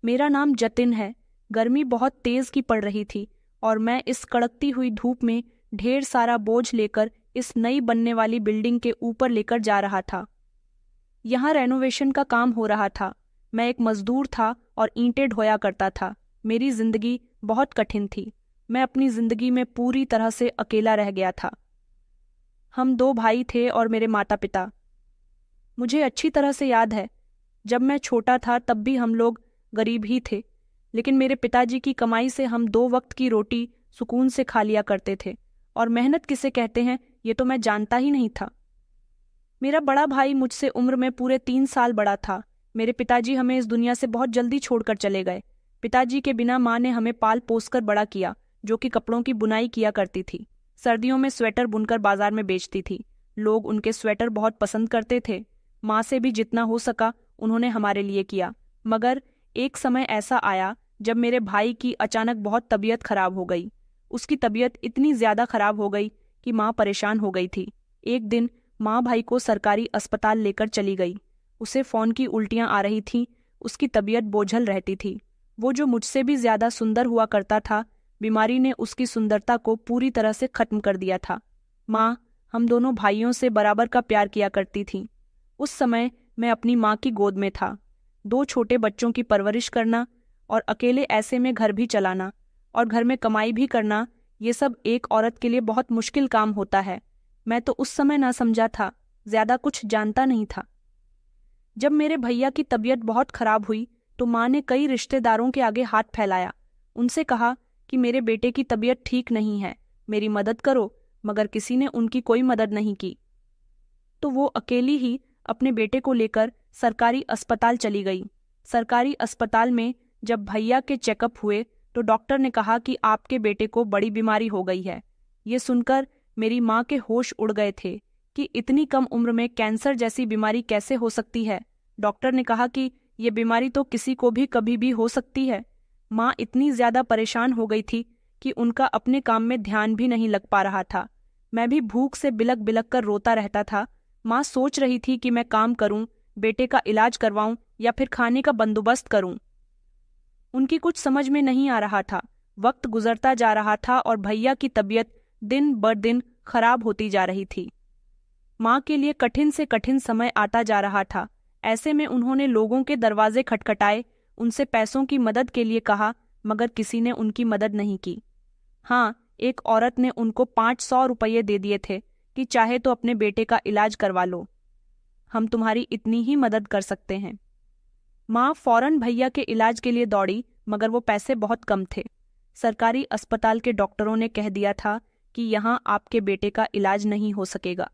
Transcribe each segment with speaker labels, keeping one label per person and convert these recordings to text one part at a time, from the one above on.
Speaker 1: मेरा नाम जतिन है। गर्मी बहुत तेज की पड़ रही थी और मैं इस कड़कती हुई धूप में ढेर सारा बोझ लेकर इस नई बनने वाली बिल्डिंग के ऊपर लेकर जा रहा था। यहाँ रेनोवेशन का काम हो रहा था। मैं एक मजदूर था और ईंटें ढोया करता था। मेरी जिंदगी बहुत कठिन थी। मैं अपनी जिंदगी में पूरी तरह से अकेला रह गया था। हम दो भाई थे और मेरे माता पिता। मुझे अच्छी तरह से याद है, जब मैं छोटा था तब भी हम लोग गरीब ही थे, लेकिन मेरे पिताजी की कमाई से हम 2 वक्त की रोटी सुकून से खा लिया करते थे। और मेहनत किसे कहते हैं ये तो मैं जानता ही नहीं था। मेरा बड़ा भाई मुझसे उम्र में पूरे 3 साल बड़ा था। मेरे पिताजी हमें इस दुनिया से बहुत जल्दी छोड़कर चले गए। पिताजी के बिना माँ ने हमें पाल पोस कर बड़ा किया, जो कि कपड़ों की बुनाई किया करती थी। सर्दियों में स्वेटर बुनकर बाजार में बेचती थी। लोग उनके स्वेटर बहुत पसंद करते थे। माँ से भी जितना हो सका उन्होंने हमारे लिए किया। मगर एक समय ऐसा आया जब मेरे भाई की अचानक बहुत तबीयत खराब हो गई। उसकी तबीयत इतनी ज्यादा खराब हो गई कि माँ परेशान हो गई थी। एक दिन माँ भाई को सरकारी अस्पताल लेकर चली गई। उसे फोन की उल्टियां आ रही थीं। उसकी तबीयत बोझल रहती थी। वो जो मुझसे भी ज्यादा सुंदर हुआ करता था, बीमारी ने उसकी सुंदरता को पूरी तरह से खत्म कर दिया था। माँ हम दोनों भाइयों से बराबर का प्यार किया करती थी। उस समय मैं अपनी माँ की गोद में था। 2 छोटे बच्चों की परवरिश करना और अकेले ऐसे में घर भी चलाना और घर में कमाई भी करना, ये सब एक औरत के लिए बहुत मुश्किल काम होता है। मैं तो उस समय ना समझा था, ज्यादा कुछ जानता नहीं था। जब मेरे भैया की तबीयत बहुत खराब हुई तो माँ ने कई रिश्तेदारों के आगे हाथ फैलाया। उनसे कहा कि मेरे बेटे की तबीयत ठीक नहीं है, मेरी मदद करो। मगर किसी ने उनकी कोई मदद नहीं की। तो वो अकेली ही अपने बेटे को लेकर सरकारी अस्पताल चली गई। सरकारी अस्पताल में जब भैया के चेकअप हुए तो डॉक्टर ने कहा कि आपके बेटे को बड़ी बीमारी हो गई है। ये सुनकर मेरी माँ के होश उड़ गए थे कि इतनी कम उम्र में कैंसर जैसी बीमारी कैसे हो सकती है। डॉक्टर ने कहा कि ये बीमारी तो किसी को भी कभी भी हो सकती है। माँ इतनी ज्यादा परेशान हो गई थी कि उनका अपने काम में ध्यान भी नहीं लग पा रहा था। मैं भी भूख से बिलक बिलक कर रोता रहता था। माँ सोच रही थी कि मैं काम करूं, बेटे का इलाज करवाऊं या फिर खाने का बंदोबस्त करूं। उनकी कुछ समझ में नहीं आ रहा था। वक्त गुजरता जा रहा था और भैया की तबीयत दिन ब दिन खराब होती जा रही थी। माँ के लिए कठिन से कठिन समय आता जा रहा था। ऐसे में उन्होंने लोगों के दरवाजे खटखटाए, उनसे पैसों की मदद के लिए कहा, मगर किसी ने उनकी मदद नहीं की। हाँ, एक औरत ने उनको 500 रुपये दे दिए थे कि चाहे तो अपने बेटे का इलाज करवा लो, हम तुम्हारी इतनी ही मदद कर सकते हैं। माँ फौरन भैया के इलाज के लिए दौड़ी, मगर वो पैसे बहुत कम थे। सरकारी अस्पताल के डॉक्टरों ने कह दिया था कि यहाँ आपके बेटे का इलाज नहीं हो सकेगा,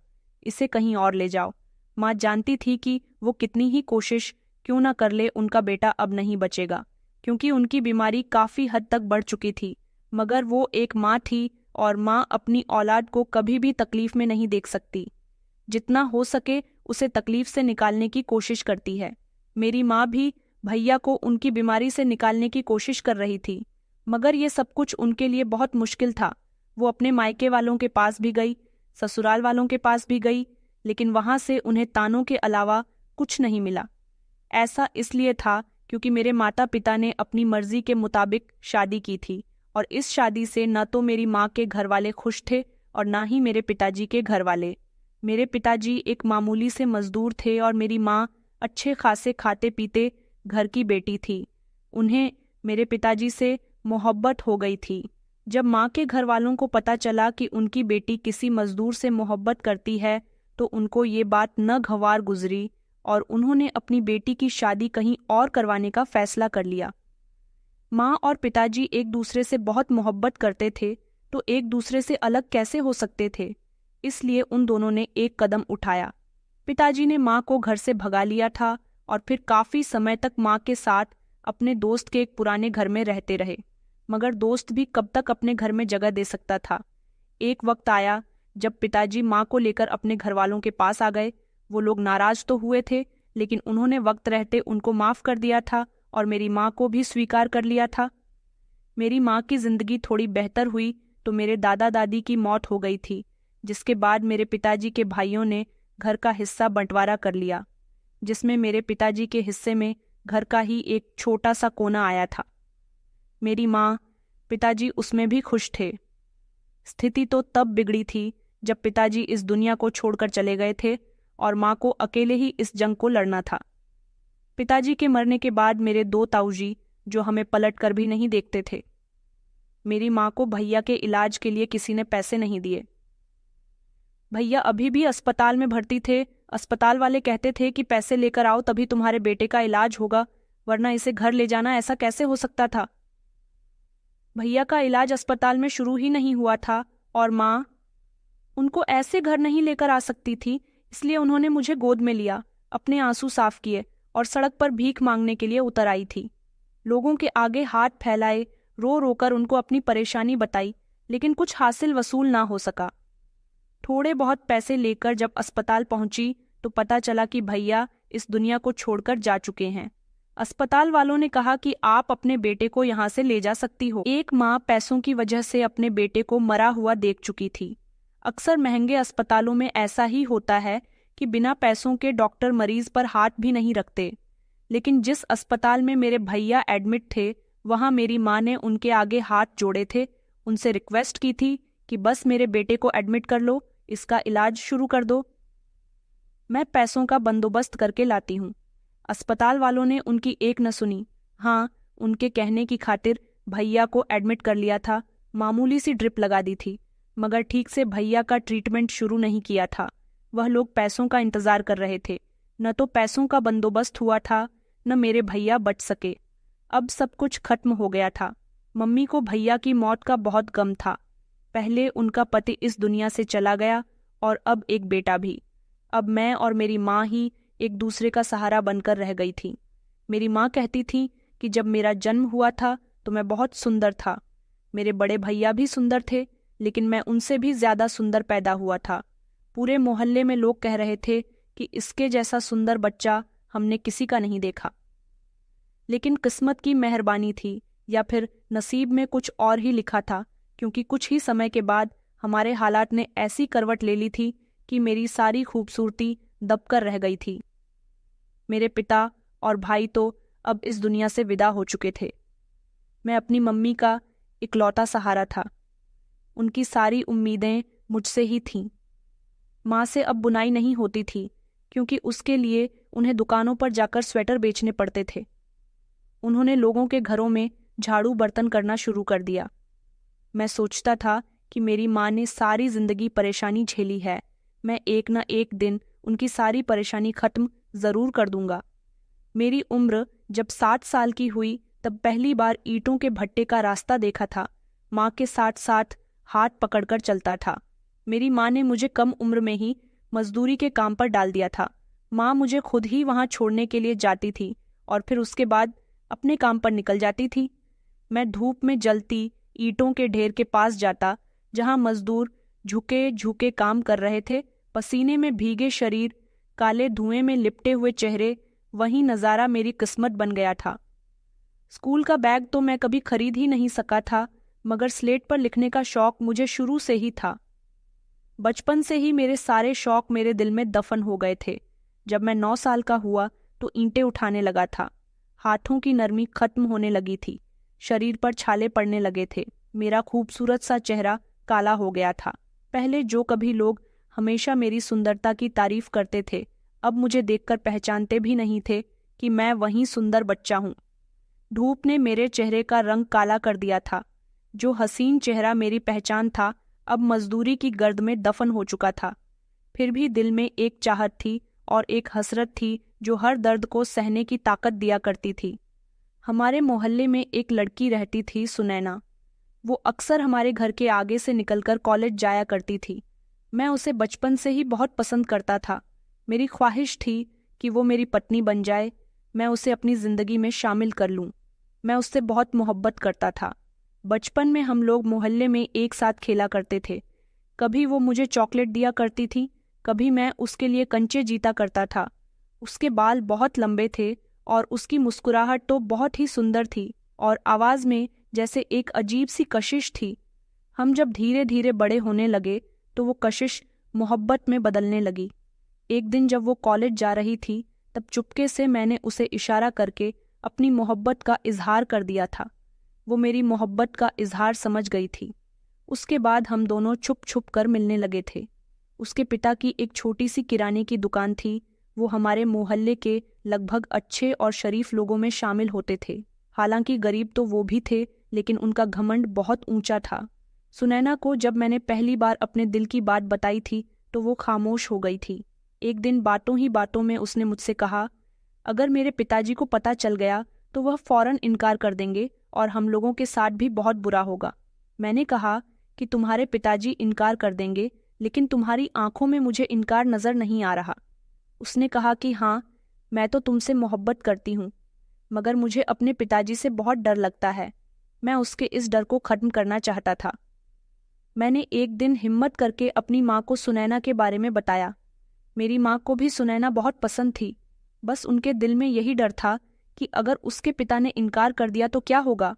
Speaker 1: इसे कहीं और ले जाओ। माँ जानती थी कि वो कितनी ही कोशिश क्यों न कर ले, उनका बेटा अब नहीं बचेगा, क्योंकि उनकी बीमारी काफी हद तक बढ़ चुकी थी। मगर वो एक माँ थी और माँ अपनी औलाद को कभी भी तकलीफ में नहीं देख सकती। जितना हो सके उसे तकलीफ से निकालने की कोशिश करती है। मेरी माँ भी भैया को उनकी बीमारी से निकालने की कोशिश कर रही थी, मगर ये सब कुछ उनके लिए बहुत मुश्किल था। वो अपने मायके वालों के पास भी गई, ससुराल वालों के पास भी गई, लेकिन वहां से उन्हें तानों के अलावा कुछ नहीं मिला। ऐसा इसलिए था क्योंकि मेरे माता पिता ने अपनी मर्जी के मुताबिक शादी की थी और इस शादी से न तो मेरी माँ के घर वाले खुश थे और ना ही मेरे पिताजी के घर वाले। मेरे पिताजी एक मामूली से मजदूर थे और मेरी माँ अच्छे खासे खाते पीते घर की बेटी थी। उन्हें मेरे पिताजी से मोहब्बत हो गई थी। जब माँ के घर वालों को पता चला कि उनकी बेटी किसी मजदूर से मोहब्बत करती है तो उनको ये बात न गवार गुजरी और उन्होंने अपनी बेटी की शादी कहीं और करवाने का फैसला कर लिया। माँ और पिताजी एक दूसरे से बहुत मोहब्बत करते थे तो एक दूसरे से अलग कैसे हो सकते थे, इसलिए उन दोनों ने एक कदम उठाया। पिताजी ने माँ को घर से भगा लिया था और फिर काफी समय तक माँ के साथ अपने दोस्त के एक पुराने घर में रहते रहे, मगर दोस्त भी कब तक अपने घर में जगह दे सकता था। एक वक्त आया जब पिताजी माँ को लेकर अपने घर वालों के पास आ गए। वो लोग नाराज तो हुए थे, लेकिन उन्होंने वक्त रहते उनको माफ कर दिया था और मेरी माँ को भी स्वीकार कर लिया था। मेरी माँ की जिंदगी थोड़ी बेहतर हुई तो मेरे दादा दादी की मौत हो गई थी, जिसके बाद मेरे पिताजी के भाइयों ने घर का हिस्सा बंटवारा कर लिया, जिसमें मेरे पिताजी के हिस्से में घर का ही एक छोटा सा कोना आया था। मेरी माँ, पिताजी उसमें भी खुश थे। स्थिति तो तब बिगड़ी थी जब पिताजी इस दुनिया को छोड़कर चले गए थे और माँ को अकेले ही इस जंग को लड़ना था। पिताजी के मरने के बाद मेरे 2 ताऊजी, जो हमें पलट कर भी नहीं देखते थे। मेरी माँ को भैया के इलाज के लिए किसी ने पैसे नहीं दिए। भैया अभी भी अस्पताल में भर्ती थे। अस्पताल वाले कहते थे कि पैसे लेकर आओ तभी तुम्हारे बेटे का इलाज होगा, वरना इसे घर ले जाना ऐसा कैसे हो सकता था। भैया का इलाज अस्पताल में शुरू ही नहीं हुआ था और माँ उनको ऐसे घर नहीं लेकर आ सकती थी, इसलिए उन्होंने मुझे गोद में लिया, अपने आंसू साफ किए और सड़क पर भीख मांगने के लिए उतर आई थी। लोगों के आगे हाथ फैलाए, रो रोकर उनको अपनी परेशानी बताई, लेकिन कुछ हासिल वसूल ना हो सका। थोड़े बहुत पैसे लेकर जब अस्पताल पहुंची तो पता चला कि भैया इस दुनिया को छोड़कर जा चुके हैं। अस्पताल वालों ने कहा कि आप अपने बेटे को यहाँ से ले जा सकती हो। एक माँ पैसों की वजह से अपने बेटे को मरा हुआ देख चुकी थी। अक्सर महंगे अस्पतालों में ऐसा ही होता है कि बिना पैसों के डॉक्टर मरीज पर हाथ भी नहीं रखते, लेकिन जिस अस्पताल में मेरे भैया एडमिट थे वहां मेरी माँ ने उनके आगे हाथ जोड़े थे, उनसे रिक्वेस्ट की थी कि बस मेरे बेटे को एडमिट कर लो, इसका इलाज शुरू कर दो, मैं पैसों का बंदोबस्त करके लाती हूँ। अस्पताल वालों ने उनकी एक न सुनी। हाँ, उनके कहने की खातिर भैया को एडमिट कर लिया था, मामूली सी ड्रिप लगा दी थी, मगर ठीक से भैया का ट्रीटमेंट शुरू नहीं किया था। वह लोग पैसों का इंतजार कर रहे थे। न तो पैसों का बंदोबस्त हुआ था, न मेरे भैया बच सके। अब सब कुछ खत्म हो गया था। मम्मी को भैया की मौत का बहुत गम था। पहले उनका पति इस दुनिया से चला गया और अब एक बेटा भी। अब मैं और मेरी माँ ही एक दूसरे का सहारा बनकर रह गई थी। मेरी माँ कहती थी कि जब मेरा जन्म हुआ था तो मैं बहुत सुंदर था। मेरे बड़े भैया भी सुंदर थे, लेकिन मैं उनसे भी ज्यादा सुंदर पैदा हुआ था। पूरे मोहल्ले में लोग कह रहे थे कि इसके जैसा सुंदर बच्चा हमने किसी का नहीं देखा। लेकिन किस्मत की मेहरबानी थी या फिर नसीब में कुछ और ही लिखा था, क्योंकि कुछ ही समय के बाद हमारे हालात ने ऐसी करवट ले ली थी कि मेरी सारी खूबसूरती दबकर रह गई थी। मेरे पिता और भाई तो अब इस दुनिया से विदा हो चुके थे। मैं अपनी मम्मी का इकलौता सहारा था। उनकी सारी उम्मीदें मुझसे ही थीं। माँ से अब बुनाई नहीं होती थी, क्योंकि उसके लिए उन्हें दुकानों पर जाकर स्वेटर बेचने पड़ते थे। उन्होंने लोगों के घरों में झाड़ू बर्तन करना शुरू कर दिया। मैं सोचता था कि मेरी माँ ने सारी जिंदगी परेशानी झेली है, मैं एक न एक दिन उनकी सारी परेशानी खत्म जरूर कर दूंगा। मेरी उम्र जब 7 साल की हुई तब पहली बार ईंटों के भट्टे का रास्ता देखा था। माँ के साथ साथ हाथ पकड़कर चलता था। मेरी माँ ने मुझे कम उम्र में ही मजदूरी के काम पर डाल दिया था। माँ मुझे खुद ही वहाँ छोड़ने के लिए जाती थी और फिर उसके बाद अपने काम पर निकल जाती थी। मैं धूप में जलती ईंटों के ढेर के पास जाता, जहाँ मजदूर झुके झुके काम कर रहे थे, पसीने में भीगे शरीर, काले धुएं में लिपटे हुए चेहरे। वही नज़ारा मेरी किस्मत बन गया था। स्कूल का बैग तो मैं कभी खरीद ही नहीं सका था, मगर स्लेट पर लिखने का शौक मुझे शुरू से ही था। बचपन से ही मेरे सारे शौक मेरे दिल में दफन हो गए थे। जब मैं 9 साल का हुआ तो ईंटें उठाने लगा था। हाथों की नरमी खत्म होने लगी थी, शरीर पर छाले पड़ने लगे थे। मेरा खूबसूरत सा चेहरा काला हो गया था। पहले जो कभी लोग हमेशा मेरी सुंदरता की तारीफ करते थे, अब मुझे देखकर पहचानते भी नहीं थे कि मैं वही सुंदर बच्चा हूँ। धूप ने मेरे चेहरे का रंग काला कर दिया था। जो हसीन चेहरा मेरी पहचान था, अब मजदूरी की गर्द में दफन हो चुका था। फिर भी दिल में एक चाहत थी और एक हसरत थी जो हर दर्द को सहने की ताकत दिया करती थी। हमारे मोहल्ले में एक लड़की रहती थी, सुनैना। वो अक्सर हमारे घर के आगे से निकलकर कॉलेज जाया करती थी। मैं उसे बचपन से ही बहुत पसंद करता था। मेरी ख्वाहिश थी कि वो मेरी पत्नी बन जाए, मैं उसे अपनी जिंदगी में शामिल कर लूं। मैं उससे बहुत मोहब्बत करता था। बचपन में हम लोग मोहल्ले में एक साथ खेला करते थे। कभी वो मुझे चॉकलेट दिया करती थी, कभी मैं उसके लिए कंचे जीता करता था। उसके बाल बहुत लंबे थे और उसकी मुस्कुराहट तो बहुत ही सुंदर थी और आवाज़ में जैसे एक अजीब सी कशिश थी। हम जब धीरे धीरे बड़े होने लगे तो वो कशिश मोहब्बत में बदलने लगी। एक दिन जब वो कॉलेज जा रही थी तब चुपके से मैंने उसे इशारा करके अपनी मोहब्बत का इजहार कर दिया था। वो मेरी मोहब्बत का इजहार समझ गई थी। उसके बाद हम दोनों छुप छुप कर मिलने लगे थे। उसके पिता की एक छोटी सी किराने की दुकान थी। वो हमारे मोहल्ले के लगभग अच्छे और शरीफ लोगों में शामिल होते थे। हालांकि गरीब तो वो भी थे, लेकिन उनका घमंड बहुत ऊंचा था। सुनैना को जब मैंने पहली बार अपने दिल की बात बताई थी तो वो खामोश हो गई थी। एक दिन बातों ही बातों में उसने मुझसे कहा, अगर मेरे पिताजी को पता चल गया तो वह फौरन इनकार कर देंगे और हम लोगों के साथ भी बहुत बुरा होगा। मैंने कहा कि तुम्हारे पिताजी इनकार कर देंगे, लेकिन तुम्हारी आंखों में मुझे इनकार नजर नहीं आ रहा। उसने कहा कि हाँ, मैं तो तुमसे मोहब्बत करती हूँ, मगर मुझे अपने पिताजी से बहुत डर लगता है। मैं उसके इस डर को खत्म करना चाहता था। मैंने एक दिन हिम्मत करके अपनी माँ को सुनैना के बारे में बताया। मेरी माँ को भी सुनैना बहुत पसंद थी। बस उनके दिल में यही डर था कि अगर उसके पिता ने इनकार कर दिया तो क्या होगा।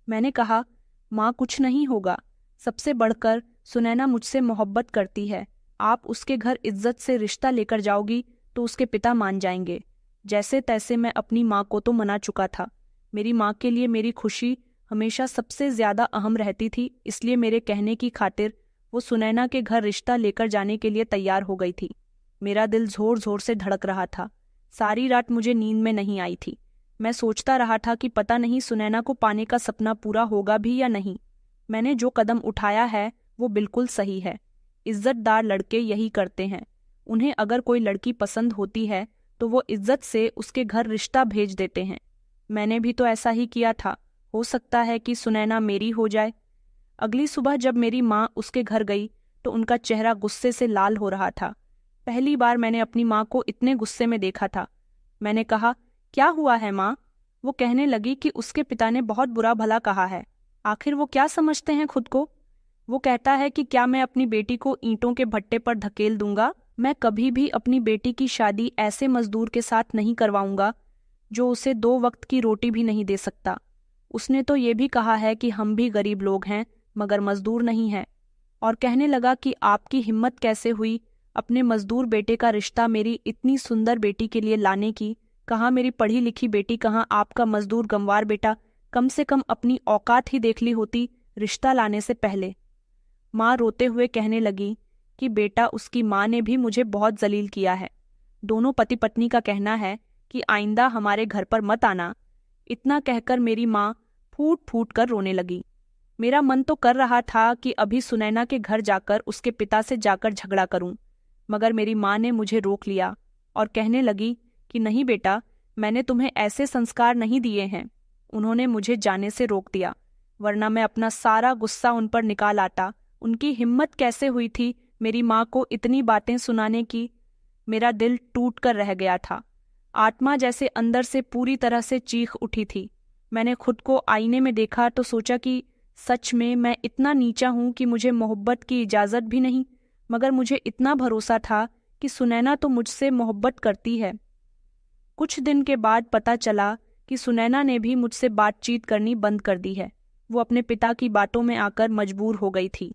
Speaker 1: मैंने कहा, माँ, कुछ नहीं होगा। सबसे बढ़कर सुनैना मुझसे मोहब्बत करती है। आप उसके घर इज्जत से रिश्ता लेकर जाओगी तो उसके पिता मान जाएंगे। जैसे तैसे मैं अपनी माँ को तो मना चुका था। मेरी माँ के लिए मेरी खुशी हमेशा सबसे ज्यादा अहम रहती थी, इसलिए मेरे कहने की खातिर वो सुनैना के घर रिश्ता लेकर जाने के लिए तैयार हो गई थी। मेरा दिल जोर जोर से धड़क रहा था। सारी रात मुझे नींद में नहीं आई थी। मैं सोचता रहा था कि पता नहीं सुनैना को पाने का सपना पूरा होगा भी या नहीं। मैंने जो कदम उठाया है वो बिल्कुल सही है। इज्जतदार लड़के यही करते हैं। उन्हें अगर कोई लड़की पसंद होती है तो वो इज्जत से उसके घर रिश्ता भेज देते हैं। मैंने भी तो ऐसा ही किया था। हो सकता है कि सुनैना मेरी हो जाए। अगली सुबह जब मेरी माँ उसके घर गई तो उनका चेहरा गुस्से से लाल हो रहा था। पहली बार मैंने अपनी माँ को इतने गुस्से में देखा था। मैंने कहा, क्या हुआ है माँ? वो कहने लगी कि उसके पिता ने बहुत बुरा भला कहा है। आखिर वो क्या समझते हैं खुद को? वो कहता है कि क्या मैं अपनी बेटी को ईंटों के भट्टे पर धकेल दूंगा। मैं कभी भी अपनी बेटी की शादी ऐसे मजदूर के साथ नहीं करवाऊंगा जो उसे 2 वक्त की रोटी भी नहीं दे सकता। उसने तो ये भी कहा है कि हम भी गरीब लोग हैं मगर मजदूर नहीं हैं। और कहने लगा कि आपकी हिम्मत कैसे हुई अपने मजदूर बेटे का रिश्ता मेरी इतनी सुंदर बेटी के लिए लाने की। कहाँ मेरी पढ़ी लिखी बेटी, कहाँ आपका मजदूर गंवार बेटा। कम से कम अपनी औकात ही देख ली होती रिश्ता लाने से पहले। माँ रोते हुए कहने लगी कि बेटा, उसकी माँ ने भी मुझे बहुत जलील किया है। दोनों पति पत्नी का कहना है कि आइंदा हमारे घर पर मत आना। इतना कहकर मेरी माँ फूट फूट कर रोने लगी। मेरा मन तो कर रहा था कि अभी सुनैना के घर जाकर उसके पिता से जाकर झगड़ा करूं, मगर मेरी माँ ने मुझे रोक लिया और कहने लगी कि नहीं बेटा, मैंने तुम्हें ऐसे संस्कार नहीं दिए हैं। उन्होंने मुझे जाने से रोक दिया, वरना मैं अपना सारा गुस्सा उन पर निकाल आता। उनकी हिम्मत कैसे हुई थी मेरी माँ को इतनी बातें सुनाने की। मेरा दिल टूट कर रह गया था। आत्मा जैसे अंदर से पूरी तरह से चीख उठी थी। मैंने खुद को आईने में देखा तो सोचा कि सच में मैं इतना नीचा हूं कि मुझे मोहब्बत की इजाजत भी नहीं। मगर मुझे इतना भरोसा था कि सुनैना तो मुझसे मोहब्बत करती है। कुछ दिन के बाद पता चला कि सुनैना ने भी मुझसे बातचीत करनी बंद कर दी है। वो अपने पिता की बातों में आकर मजबूर हो गई थी।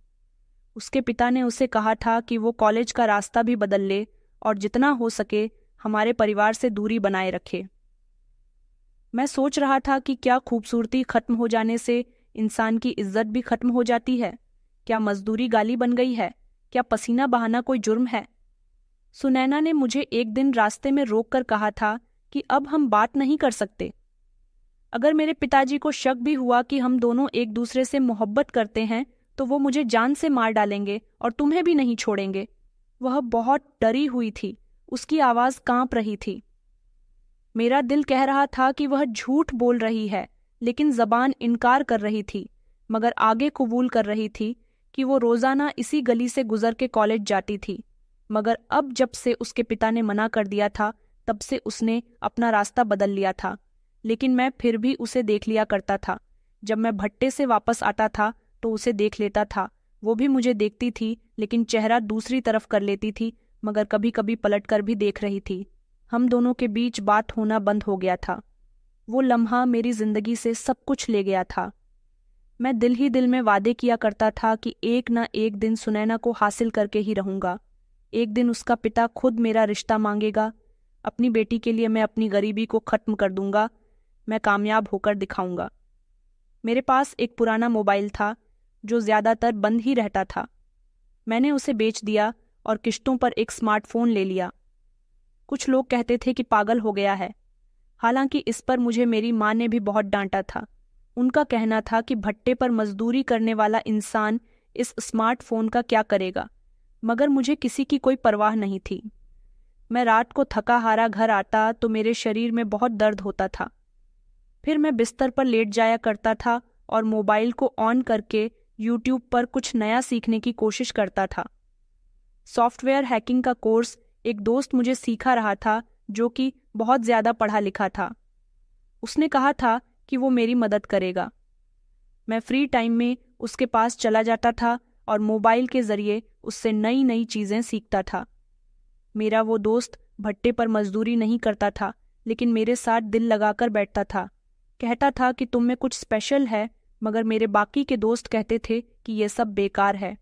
Speaker 1: उसके पिता ने उसे कहा था कि वो कॉलेज का रास्ता भी बदल ले और जितना हो सके हमारे परिवार से दूरी बनाए रखे। मैं सोच रहा था कि क्या खूबसूरती खत्म हो जाने से इंसान की इज्जत भी खत्म हो जाती है? क्या मजदूरी गाली बन गई है? क्या पसीना बहाना कोई जुर्म है? सुनैना ने मुझे एक दिन रास्ते में रोककर कहा था कि अब हम बात नहीं कर सकते। अगर मेरे पिताजी को शक भी हुआ कि हम दोनों एक दूसरे से मोहब्बत करते हैं तो वो मुझे जान से मार डालेंगे और तुम्हें भी नहीं छोड़ेंगे। वह बहुत डरी हुई थी। उसकी आवाज कांप रही थी। मेरा दिल कह रहा था कि वह झूठ बोल रही है, लेकिन जबान इनकार कर रही थी, मगर आगे कबूल कर रही थी कि वो रोजाना इसी गली से गुजर के कॉलेज जाती थी। मगर अब जब से उसके पिता ने मना कर दिया था तब से उसने अपना रास्ता बदल लिया था। लेकिन मैं फिर भी उसे देख लिया करता था। जब मैं भट्टे से वापस आता था तो उसे देख लेता था। वो भी मुझे देखती थी, लेकिन चेहरा दूसरी तरफ कर लेती थी, मगर कभी कभी पलट कर भी देख रही थी। हम दोनों के बीच बात होना बंद हो गया था। वो लम्हा मेरी जिंदगी से सब कुछ ले गया था। मैं दिल ही दिल में वादे किया करता था कि एक ना एक दिन सुनैना को हासिल करके ही रहूंगा। एक दिन उसका पिता खुद मेरा रिश्ता मांगेगा। अपनी बेटी के लिए मैं अपनी गरीबी को खत्म कर दूंगा। मैं कामयाब होकर दिखाऊंगा। मेरे पास एक पुराना मोबाइल था जो ज़्यादातर बंद ही रहता था। मैंने उसे बेच दिया और किश्तों पर एक स्मार्टफोन ले लिया। कुछ लोग कहते थे कि पागल हो गया है, हालांकि इस पर मुझे मेरी माँ ने भी बहुत डांटा था। उनका कहना था कि भट्टे पर मजदूरी करने वाला इंसान इस स्मार्टफोन का क्या करेगा, मगर मुझे किसी की कोई परवाह नहीं थी। मैं रात को थका हारा घर आता तो मेरे शरीर में बहुत दर्द होता था। फिर मैं बिस्तर पर लेट जाया करता था और मोबाइल को ऑन करके यूट्यूब पर कुछ नया सीखने की कोशिश करता था। सॉफ्टवेयर हैकिंग का कोर्स एक दोस्त मुझे सिखा रहा था जो कि बहुत ज़्यादा पढ़ा लिखा था। उसने कहा था कि वो मेरी मदद करेगा। मैं फ्री टाइम में उसके पास चला जाता था और मोबाइल के ज़रिए उससे नई नई चीज़ें सीखता था। मेरा वो दोस्त भट्टे पर मजदूरी नहीं करता था, लेकिन मेरे साथ दिल लगाकर बैठता था। कहता था कि तुम में कुछ स्पेशल है, मगर मेरे बाकी के दोस्त कहते थे कि ये सब बेकार है।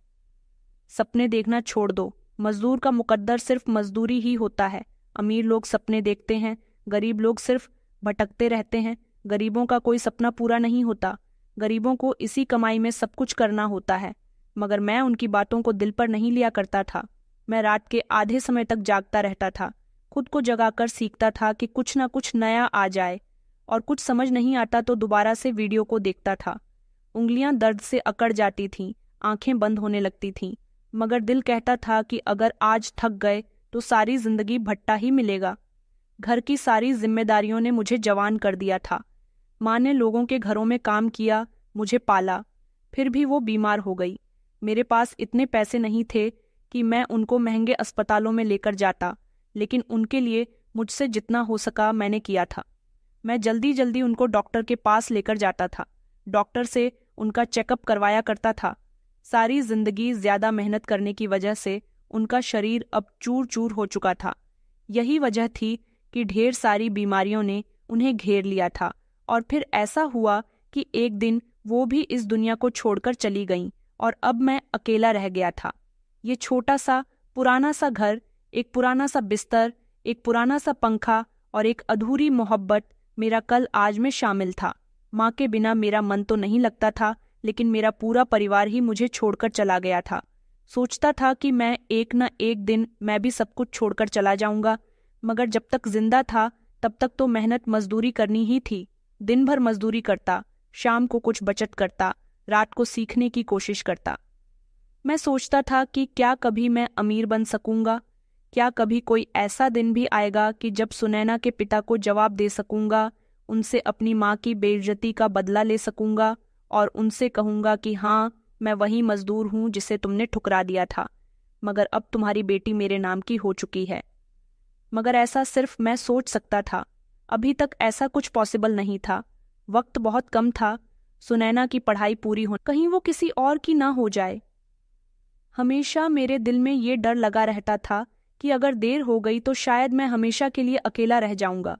Speaker 1: सपने देखना छोड़ दो, मजदूर का मुकद्दर सिर्फ मजदूरी ही होता है। अमीर लोग सपने देखते हैं, गरीब लोग सिर्फ भटकते रहते हैं। गरीबों का कोई सपना पूरा नहीं होता। गरीबों को इसी कमाई में सब कुछ करना होता है। मगर मैं उनकी बातों को दिल पर नहीं लिया करता था। मैं रात के आधे समय तक जागता रहता था, खुद को जगाकर सीखता था कि कुछ ना कुछ नया आ जाए, और कुछ समझ नहीं आता तो दोबारा से वीडियो को देखता था। उंगलियां दर्द से अकड़ जाती थीं, आंखें बंद होने लगती थीं, मगर दिल कहता था कि अगर आज थक गए तो सारी जिंदगी भट्टा ही मिलेगा। घर की सारी जिम्मेदारियों ने मुझे जवान कर दिया था। माँ ने लोगों के घरों में काम किया, मुझे पाला, फिर भी वो बीमार हो गई। मेरे पास इतने पैसे नहीं थे कि मैं उनको महंगे अस्पतालों में लेकर जाता, लेकिन उनके लिए मुझसे जितना हो सका मैंने किया था। मैं जल्दी जल्दी उनको डॉक्टर के पास लेकर जाता था, डॉक्टर से उनका चेकअप करवाया करता था। सारी जिंदगी ज्यादा मेहनत करने की वजह से उनका शरीर अब चूर चूर हो चुका था। यही वजह थी कि ढेर सारी बीमारियों ने उन्हें घेर लिया था। और फिर ऐसा हुआ कि एक दिन वो भी इस दुनिया को छोड़कर चली गईं और अब मैं अकेला रह गया था। ये छोटा सा पुराना सा घर, एक पुराना सा बिस्तर, एक पुराना सा पंखा और एक अधूरी मोहब्बत मेरा कल आज में शामिल था। माँ के बिना मेरा मन तो नहीं लगता था, लेकिन मेरा पूरा परिवार ही मुझे छोड़कर चला गया था। सोचता था कि मैं एक न एक दिन मैं भी सब कुछ छोड़कर चला जाऊंगा, मगर जब तक जिंदा था तब तक तो मेहनत मजदूरी करनी ही थी। दिन भर मजदूरी करता, शाम को कुछ बचत करता, रात को सीखने की कोशिश करता। मैं सोचता था कि क्या कभी मैं अमीर बन सकूंगा? क्या कभी कोई ऐसा दिन भी आएगा कि जब सुनैना के पिता को जवाब दे सकूंगा, उनसे अपनी माँ की बेइज्जती का बदला ले सकूंगा और उनसे कहूंगा कि हाँ, मैं वही मजदूर हूँ जिसे तुमने ठुकरा दिया था, मगर अब तुम्हारी बेटी मेरे नाम की हो चुकी है। मगर ऐसा सिर्फ मैं सोच सकता था। अभी तक ऐसा कुछ पॉसिबल नहीं था। वक्त बहुत कम था। सुनैना की पढ़ाई पूरी हो, कहीं वो किसी और की ना हो जाए। हमेशा मेरे दिल में ये डर लगा रहता था कि अगर देर हो गई तो शायद मैं हमेशा के लिए अकेला रह जाऊंगा।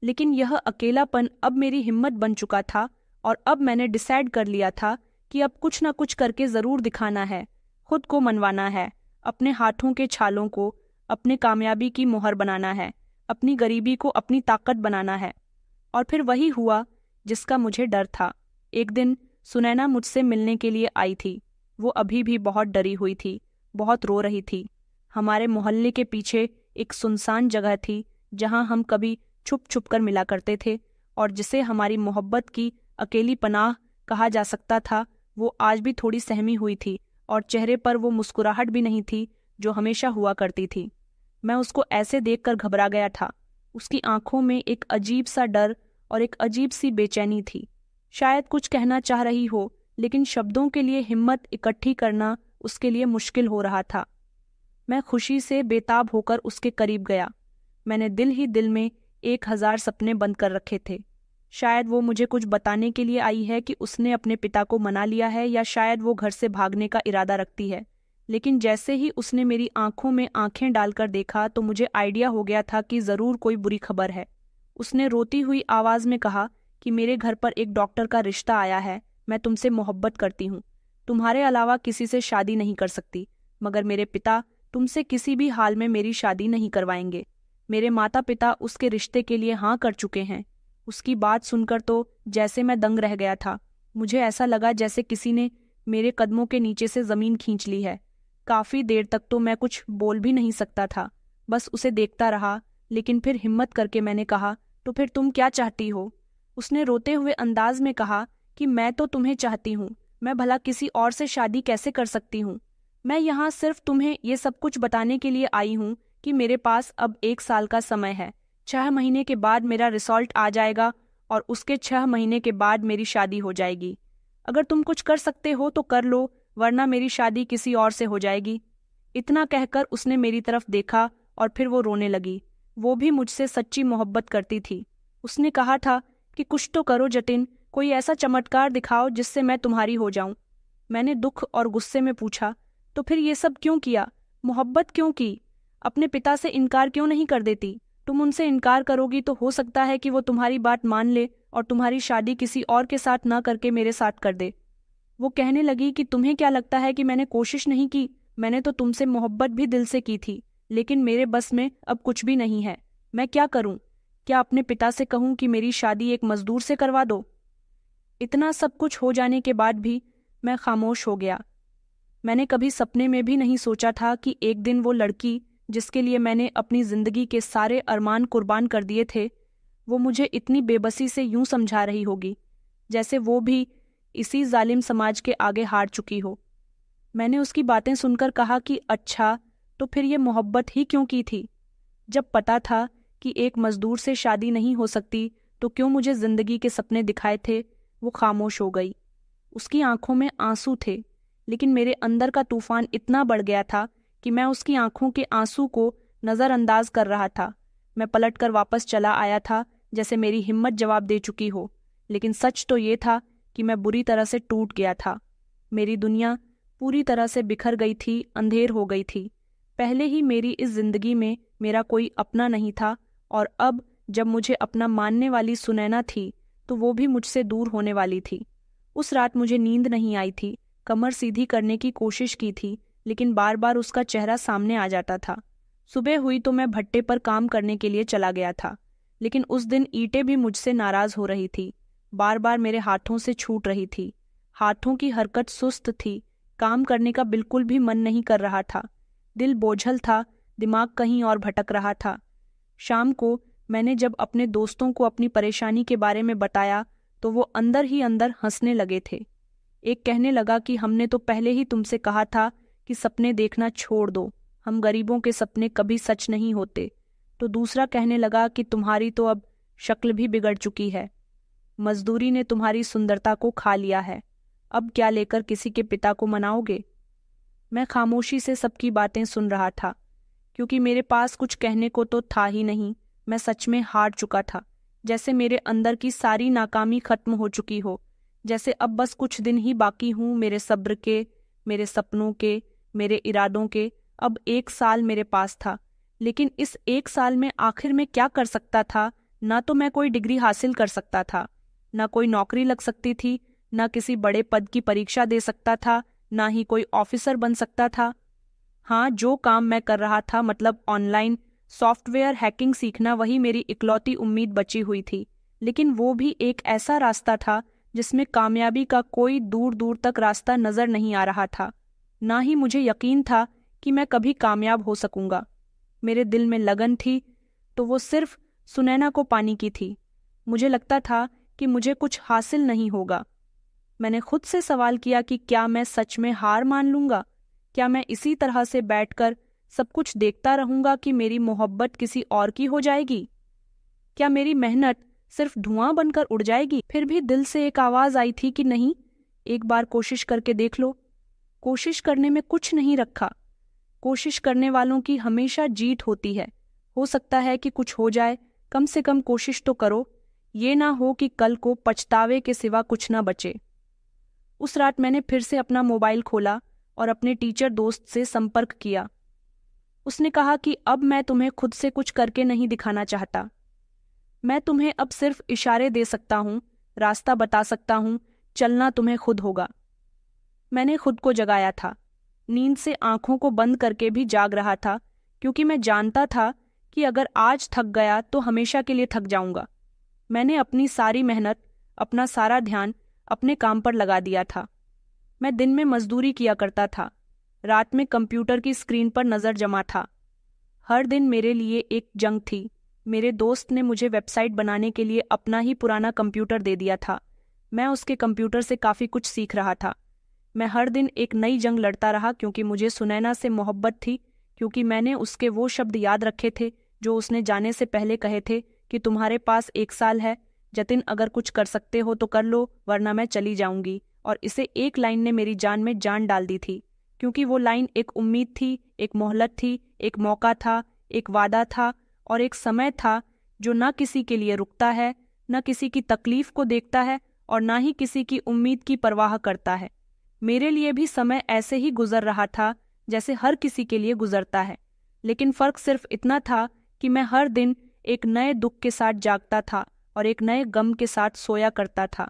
Speaker 1: लेकिन यह अकेलापन अब मेरी हिम्मत बन चुका था और अब मैंने डिसाइड कर लिया था कि अब कुछ ना कुछ करके जरूर दिखाना है, खुद को मनवाना है, अपने हाथों के छालों को अपने कामयाबी की मोहर बनाना है, अपनी गरीबी को अपनी ताकत बनाना है। और फिर वही हुआ जिसका मुझे डर था। एक दिन सुनैना मुझसे मिलने के लिए आई थी। वो अभी भी बहुत डरी हुई थी, बहुत रो रही थी। हमारे मोहल्ले के पीछे एक सुनसान जगह थी जहां हम कभी छुप छुप कर मिला करते थे और जिसे हमारी मोहब्बत की अकेली पनाह कहा जा सकता था। वो आज भी थोड़ी सहमी हुई थी और चेहरे पर वो मुस्कुराहट भी नहीं थी जो हमेशा हुआ करती थी। मैं उसको ऐसे देखकर घबरा गया था। उसकी आंखों में एक अजीब सा डर और एक अजीब सी बेचैनी थी। शायद कुछ कहना चाह रही हो, लेकिन शब्दों के लिए हिम्मत इकट्ठी करना उसके लिए मुश्किल हो रहा था। मैं खुशी से बेताब होकर उसके करीब गया। मैंने दिल ही दिल में 1000 सपने बंद कर रखे थे। शायद वो मुझे कुछ बताने के लिए आई है कि उसने अपने पिता को मना लिया है, या शायद वो घर से भागने का इरादा रखती है। लेकिन जैसे ही उसने मेरी आंखों में आंखें डालकर देखा तो मुझे आइडिया हो गया था कि जरूर कोई बुरी खबर है। उसने रोती हुई आवाज में कहा कि मेरे घर पर एक डॉक्टर का रिश्ता आया है। मैं तुमसे मोहब्बत करती हूँ, तुम्हारे अलावा किसी से शादी नहीं कर सकती, मगर मेरे पिता तुमसे किसी भी हाल में मेरी शादी नहीं करवाएंगे। मेरे माता पिता उसके रिश्ते के लिए हाँ कर चुके हैं। उसकी बात सुनकर तो जैसे मैं दंग रह गया था। मुझे ऐसा लगा जैसे किसी ने मेरे कदमों के नीचे से जमीन खींच ली है। काफी देर तक तो मैं कुछ बोल भी नहीं सकता था, बस उसे देखता रहा। लेकिन फिर हिम्मत करके मैंने कहा, तो फिर तुम क्या चाहती हो? उसने रोते हुए अंदाज में कहा कि मैं तो तुम्हें चाहती हूँ, मैं भला किसी और से शादी कैसे कर सकती हूँ? मैं यहाँ सिर्फ तुम्हें ये सब कुछ बताने के लिए आई हूँ कि मेरे पास अब 1 साल का समय है। 6 महीने के बाद मेरा रिजल्ट आ जाएगा और उसके 6 महीने के बाद मेरी शादी हो जाएगी। अगर तुम कुछ कर सकते हो तो कर लो, वरना मेरी शादी किसी और से हो जाएगी। इतना कहकर उसने मेरी तरफ देखा और फिर वो रोने लगी। वो भी मुझसे सच्ची मोहब्बत करती थी। उसने कहा था कि कुछ तो करो जतिन, कोई ऐसा चमत्कार दिखाओ जिससे मैं तुम्हारी हो जाऊं। मैंने दुख और गुस्से में पूछा, तो फिर ये सब क्यों किया? मोहब्बत क्यों की? अपने पिता से इनकार क्यों नहीं कर देती? तुम उनसे इनकार करोगी तो हो सकता है कि वो तुम्हारी बात मान ले और तुम्हारी शादी किसी और के साथ ना करके मेरे साथ कर दे। वो कहने लगी कि तुम्हें क्या लगता है कि मैंने कोशिश नहीं की? मैंने तो तुमसे मोहब्बत भी दिल से की थी, लेकिन मेरे बस में अब कुछ भी नहीं है। मैं क्या करूं? क्या अपने पिता से कहूं कि मेरी शादी एक मजदूर से करवा दो? इतना सब कुछ हो जाने के बाद भी मैं खामोश हो गया। मैंने कभी सपने में भी नहीं सोचा था कि एक दिन वो लड़की जिसके लिए मैंने अपनी जिंदगी के सारे अरमान कुर्बान कर दिए थे, वो मुझे इतनी बेबसी से यूं समझा रही होगी जैसे वो भी इसी जालिम समाज के आगे हार चुकी हो। मैंने उसकी बातें सुनकर कहा कि अच्छा, तो फिर ये मोहब्बत ही क्यों की थी? जब पता था कि एक मजदूर से शादी नहीं हो सकती तो क्यों मुझे जिंदगी के सपने दिखाए थे? वो खामोश हो गई। उसकी आंखों में आंसू थे, लेकिन मेरे अंदर का तूफान इतना बढ़ गया था कि मैं उसकी आंखों के आंसू को नज़रअंदाज कर रहा था। मैं पलटकर वापस चला आया था जैसे मेरी हिम्मत जवाब दे चुकी हो। लेकिन सच तो ये था कि मैं बुरी तरह से टूट गया था। मेरी दुनिया पूरी तरह से बिखर गई थी, अंधेर हो गई थी। पहले ही मेरी इस जिंदगी में मेरा कोई अपना नहीं था, और अब जब मुझे अपना मानने वाली सुनैना थी तो वो भी मुझसे दूर होने वाली थी। उस रात मुझे नींद नहीं आई थी। कमर सीधी करने की कोशिश की थी, लेकिन बार बार उसका चेहरा सामने आ जाता था। सुबह हुई तो मैं भट्टे पर काम करने के लिए चला गया था, लेकिन उस दिन ईंटें भी मुझसे नाराज हो रही थी। बार बार मेरे हाथों से छूट रही थी। हाथों की हरकत सुस्त थी। काम करने का बिल्कुल भी मन नहीं कर रहा था। दिल बोझल था, दिमाग कहीं और भटक रहा था। शाम को मैंने जब अपने दोस्तों को अपनी परेशानी के बारे में बताया तो वो अंदर ही अंदर हंसने लगे थे। एक कहने लगा कि हमने तो पहले ही तुमसे कहा था कि सपने देखना छोड़ दो, हम गरीबों के सपने कभी सच नहीं होते। तो दूसरा कहने लगा कि तुम्हारी तो अब शक्ल भी बिगड़ चुकी है, मजदूरी ने तुम्हारी सुंदरता को खा लिया है, अब क्या लेकर किसी के पिता को मनाओगे? मैं खामोशी से सबकी बातें सुन रहा था, क्योंकि मेरे पास कुछ कहने को तो था ही नहीं। मैं सच में हार चुका था, जैसे मेरे अंदर की सारी नाकामी खत्म हो चुकी हो, जैसे अब बस कुछ दिन ही बाकी हूँ मेरे सब्र के, मेरे सपनों के, मेरे इरादों के। अब 1 साल मेरे पास था, लेकिन इस 1 साल में आखिर में क्या कर सकता था? ना तो मैं कोई डिग्री हासिल कर सकता था, ना कोई नौकरी लग सकती थी, ना किसी बड़े पद की परीक्षा दे सकता था, ना ही कोई ऑफिसर बन सकता था। हाँ, जो काम मैं कर रहा था, मतलब ऑनलाइन सॉफ्टवेयर हैकिंग सीखना, वही मेरी इकलौती उम्मीद बची हुई थी। लेकिन वो भी एक ऐसा रास्ता था जिसमें कामयाबी का कोई दूर दूर तक रास्ता नजर नहीं आ रहा था। ना ही मुझे यकीन था कि मैं कभी कामयाब हो सकूंगा। मेरे दिल में लगन थी तो वो सिर्फ सुनैना को पाने की थी। मुझे लगता था कि मुझे कुछ हासिल नहीं होगा। मैंने खुद से सवाल किया कि क्या मैं सच में हार मान लूंगा? क्या मैं इसी तरह से बैठकर सब कुछ देखता रहूंगा कि मेरी मोहब्बत किसी और की हो जाएगी? क्या मेरी मेहनत सिर्फ धुआं बनकर उड़ जाएगी? फिर भी दिल से एक आवाज आई थी कि नहीं, एक बार कोशिश करके देख लो। कोशिश करने में कुछ नहीं रखा। कोशिश करने वालों की हमेशा जीत होती है। हो सकता है कि कुछ हो जाए, कम से कम कोशिश तो करो। ये ना हो कि कल को पछतावे के सिवा कुछ ना बचे। उस रात मैंने फिर से अपना मोबाइल खोला और अपने टीचर दोस्त से संपर्क किया। उसने कहा कि अब मैं तुम्हें खुद से कुछ करके नहीं दिखाना चाहता। मैं तुम्हें अब सिर्फ इशारे दे सकता हूँ, रास्ता बता सकता हूँ, चलना तुम्हें खुद होगा। मैंने खुद को जगाया था। नींद से आंखों को बंद करके भी जाग रहा था, क्योंकि मैं जानता था कि अगर आज थक गया तो हमेशा के लिए थक जाऊंगा। मैंने अपनी सारी मेहनत, अपना सारा ध्यान अपने काम पर लगा दिया था। मैं दिन में मजदूरी किया करता था, रात में कंप्यूटर की स्क्रीन पर नज़र जमा था। हर दिन मेरे लिए एक जंग थी। मेरे दोस्त ने मुझे वेबसाइट बनाने के लिए अपना ही पुराना कंप्यूटर दे दिया था। मैं उसके कंप्यूटर से काफ़ी कुछ सीख रहा था। मैं हर दिन एक नई जंग लड़ता रहा क्योंकि मुझे सुनैना से मोहब्बत थी, क्योंकि मैंने उसके वो शब्द याद रखे थे जो उसने जाने से पहले कहे थे कि तुम्हारे पास 1 साल है, जतिन, अगर कुछ कर सकते हो तो कर लो, वरना मैं चली जाऊंगी। और इसे एक लाइन ने मेरी जान में जान डाल दी थी, क्योंकि वो लाइन एक उम्मीद थी, एक मोहलत थी, एक मौका था, एक वादा था और एक समय था जो न किसी के लिए रुकता है, न किसी की तकलीफ को देखता है और ना ही किसी की उम्मीद की परवाह करता है। मेरे लिए भी समय ऐसे ही गुजर रहा था जैसे हर किसी के लिए गुजरता है, लेकिन फर्क सिर्फ इतना था कि मैं हर दिन एक नए दुख के साथ जागता था और एक नए गम के साथ सोया करता था।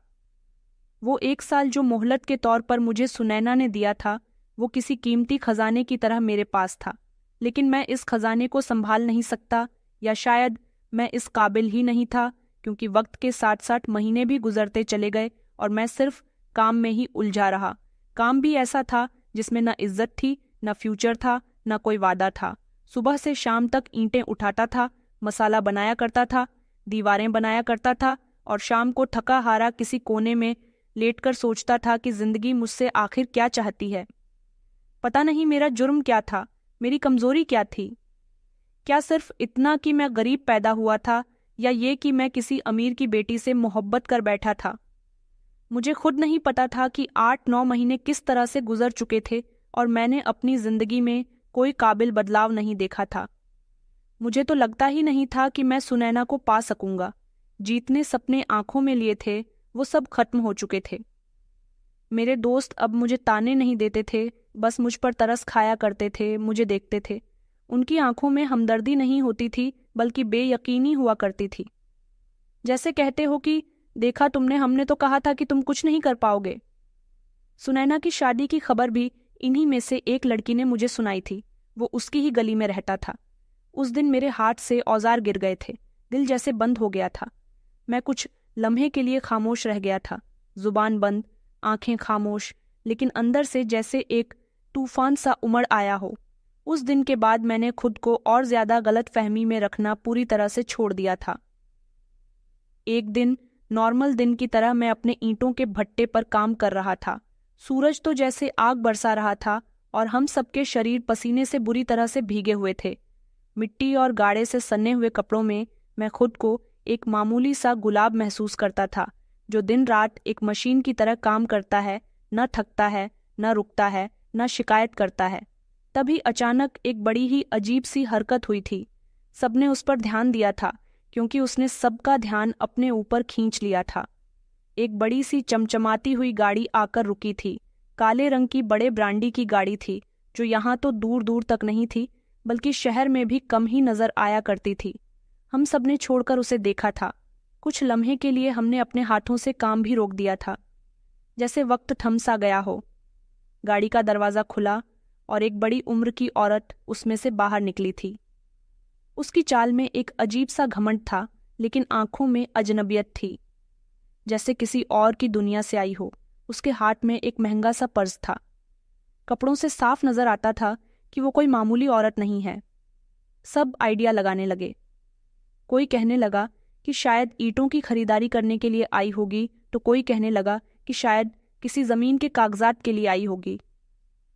Speaker 1: वो 1 साल जो मोहलत के तौर पर मुझे सुनैना ने दिया था, वो किसी कीमती खजाने की तरह मेरे पास था, लेकिन मैं इस खजाने को संभाल नहीं सकता, या शायद मैं इस काबिल ही नहीं था, क्योंकि वक्त के साथ साथ महीने भी गुजरते चले गए और मैं सिर्फ काम में ही उलझा रहा। काम भी ऐसा था जिसमें न इज्जत थी, न फ्यूचर था, न कोई वादा था। सुबह से शाम तक ईंटें उठाता था, मसाला बनाया करता था, दीवारें बनाया करता था और शाम को थका हारा किसी कोने में लेटकर सोचता था कि जिंदगी मुझसे आखिर क्या चाहती है। पता नहीं मेरा जुर्म क्या था, मेरी कमजोरी क्या थी। क्या सिर्फ इतना कि मैं गरीब पैदा हुआ था, या ये कि मैं किसी अमीर की बेटी से मोहब्बत कर बैठा था। मुझे खुद नहीं पता था कि 8-9 महीने किस तरह से गुजर चुके थे और मैंने अपनी जिंदगी में कोई काबिल बदलाव नहीं देखा था। मुझे तो लगता ही नहीं था कि मैं सुनैना को पा सकूंगा। जितने सपने आंखों में लिए थे वो सब खत्म हो चुके थे। मेरे दोस्त अब मुझे ताने नहीं देते थे, बस मुझ पर तरस खाया करते थे, मुझे देखते थे। उनकी आंखों में हमदर्दी नहीं होती थी, बल्कि बेयकीनी हुआ करती थी। जैसे कहते हो कि देखा तुमने, हमने तो कहा था कि तुम कुछ नहीं कर पाओगे। सुनैना की शादी की खबर भी इन्हीं में से एक लड़की ने मुझे सुनाई थी। वो उसकी ही गली में रहता था। उस दिन मेरे हाथ से औजार गिर गए थे, दिल जैसे बंद हो गया था। मैं कुछ लम्हे के लिए खामोश रह गया था, जुबान बंद, आंखें खामोश, लेकिन अंदर से जैसे एक तूफान सा उमड़ आया हो। उस दिन के बाद मैंने खुद को और ज्यादा गलत फहमी में रखना पूरी तरह से छोड़ दिया था। एक दिन नॉर्मल दिन की तरह मैं अपने ईंटों के भट्टे पर काम कर रहा था। सूरज तो जैसे आग बरसा रहा था और हम सबके शरीर पसीने से बुरी तरह से भीगे हुए थे। मिट्टी और गाड़े से सने हुए कपड़ों में मैं खुद को एक मामूली सा गुलाब महसूस करता था, जो दिन रात एक मशीन की तरह काम करता है, न थकता है, न रुकता है, न शिकायत करता है। तभी अचानक एक बड़ी ही अजीब सी हरकत हुई थी। सबने उस पर ध्यान दिया था, क्योंकि उसने सबका ध्यान अपने ऊपर खींच लिया था। एक बड़ी सी चमचमाती हुई गाड़ी आकर रुकी थी। काले रंग की बड़े ब्रांडी की गाड़ी थी, जो यहाँ तो दूर दूर तक नहीं थी, बल्कि शहर में भी कम ही नजर आया करती थी। हम सबने छोड़कर उसे देखा था। कुछ लम्हे के लिए हमने अपने हाथों से काम भी रोक दिया था, जैसे वक्त थम सा गया हो। गाड़ी का दरवाजा खुला और एक बड़ी उम्र की औरत उसमें से बाहर निकली थी। उसकी चाल में एक अजीब सा घमंड था, लेकिन आंखों में अजनबियत थी, जैसे किसी और की दुनिया से आई हो। उसके हाथ में एक महंगा सा पर्स था। कपड़ों से साफ नजर आता था कि वो कोई मामूली औरत नहीं है। सब आइडिया लगाने लगे। कोई कहने लगा कि शायद ईंटों की खरीदारी करने के लिए आई होगी, तो कोई कहने लगा कि शायद किसी जमीन के कागजात के लिए आई होगी।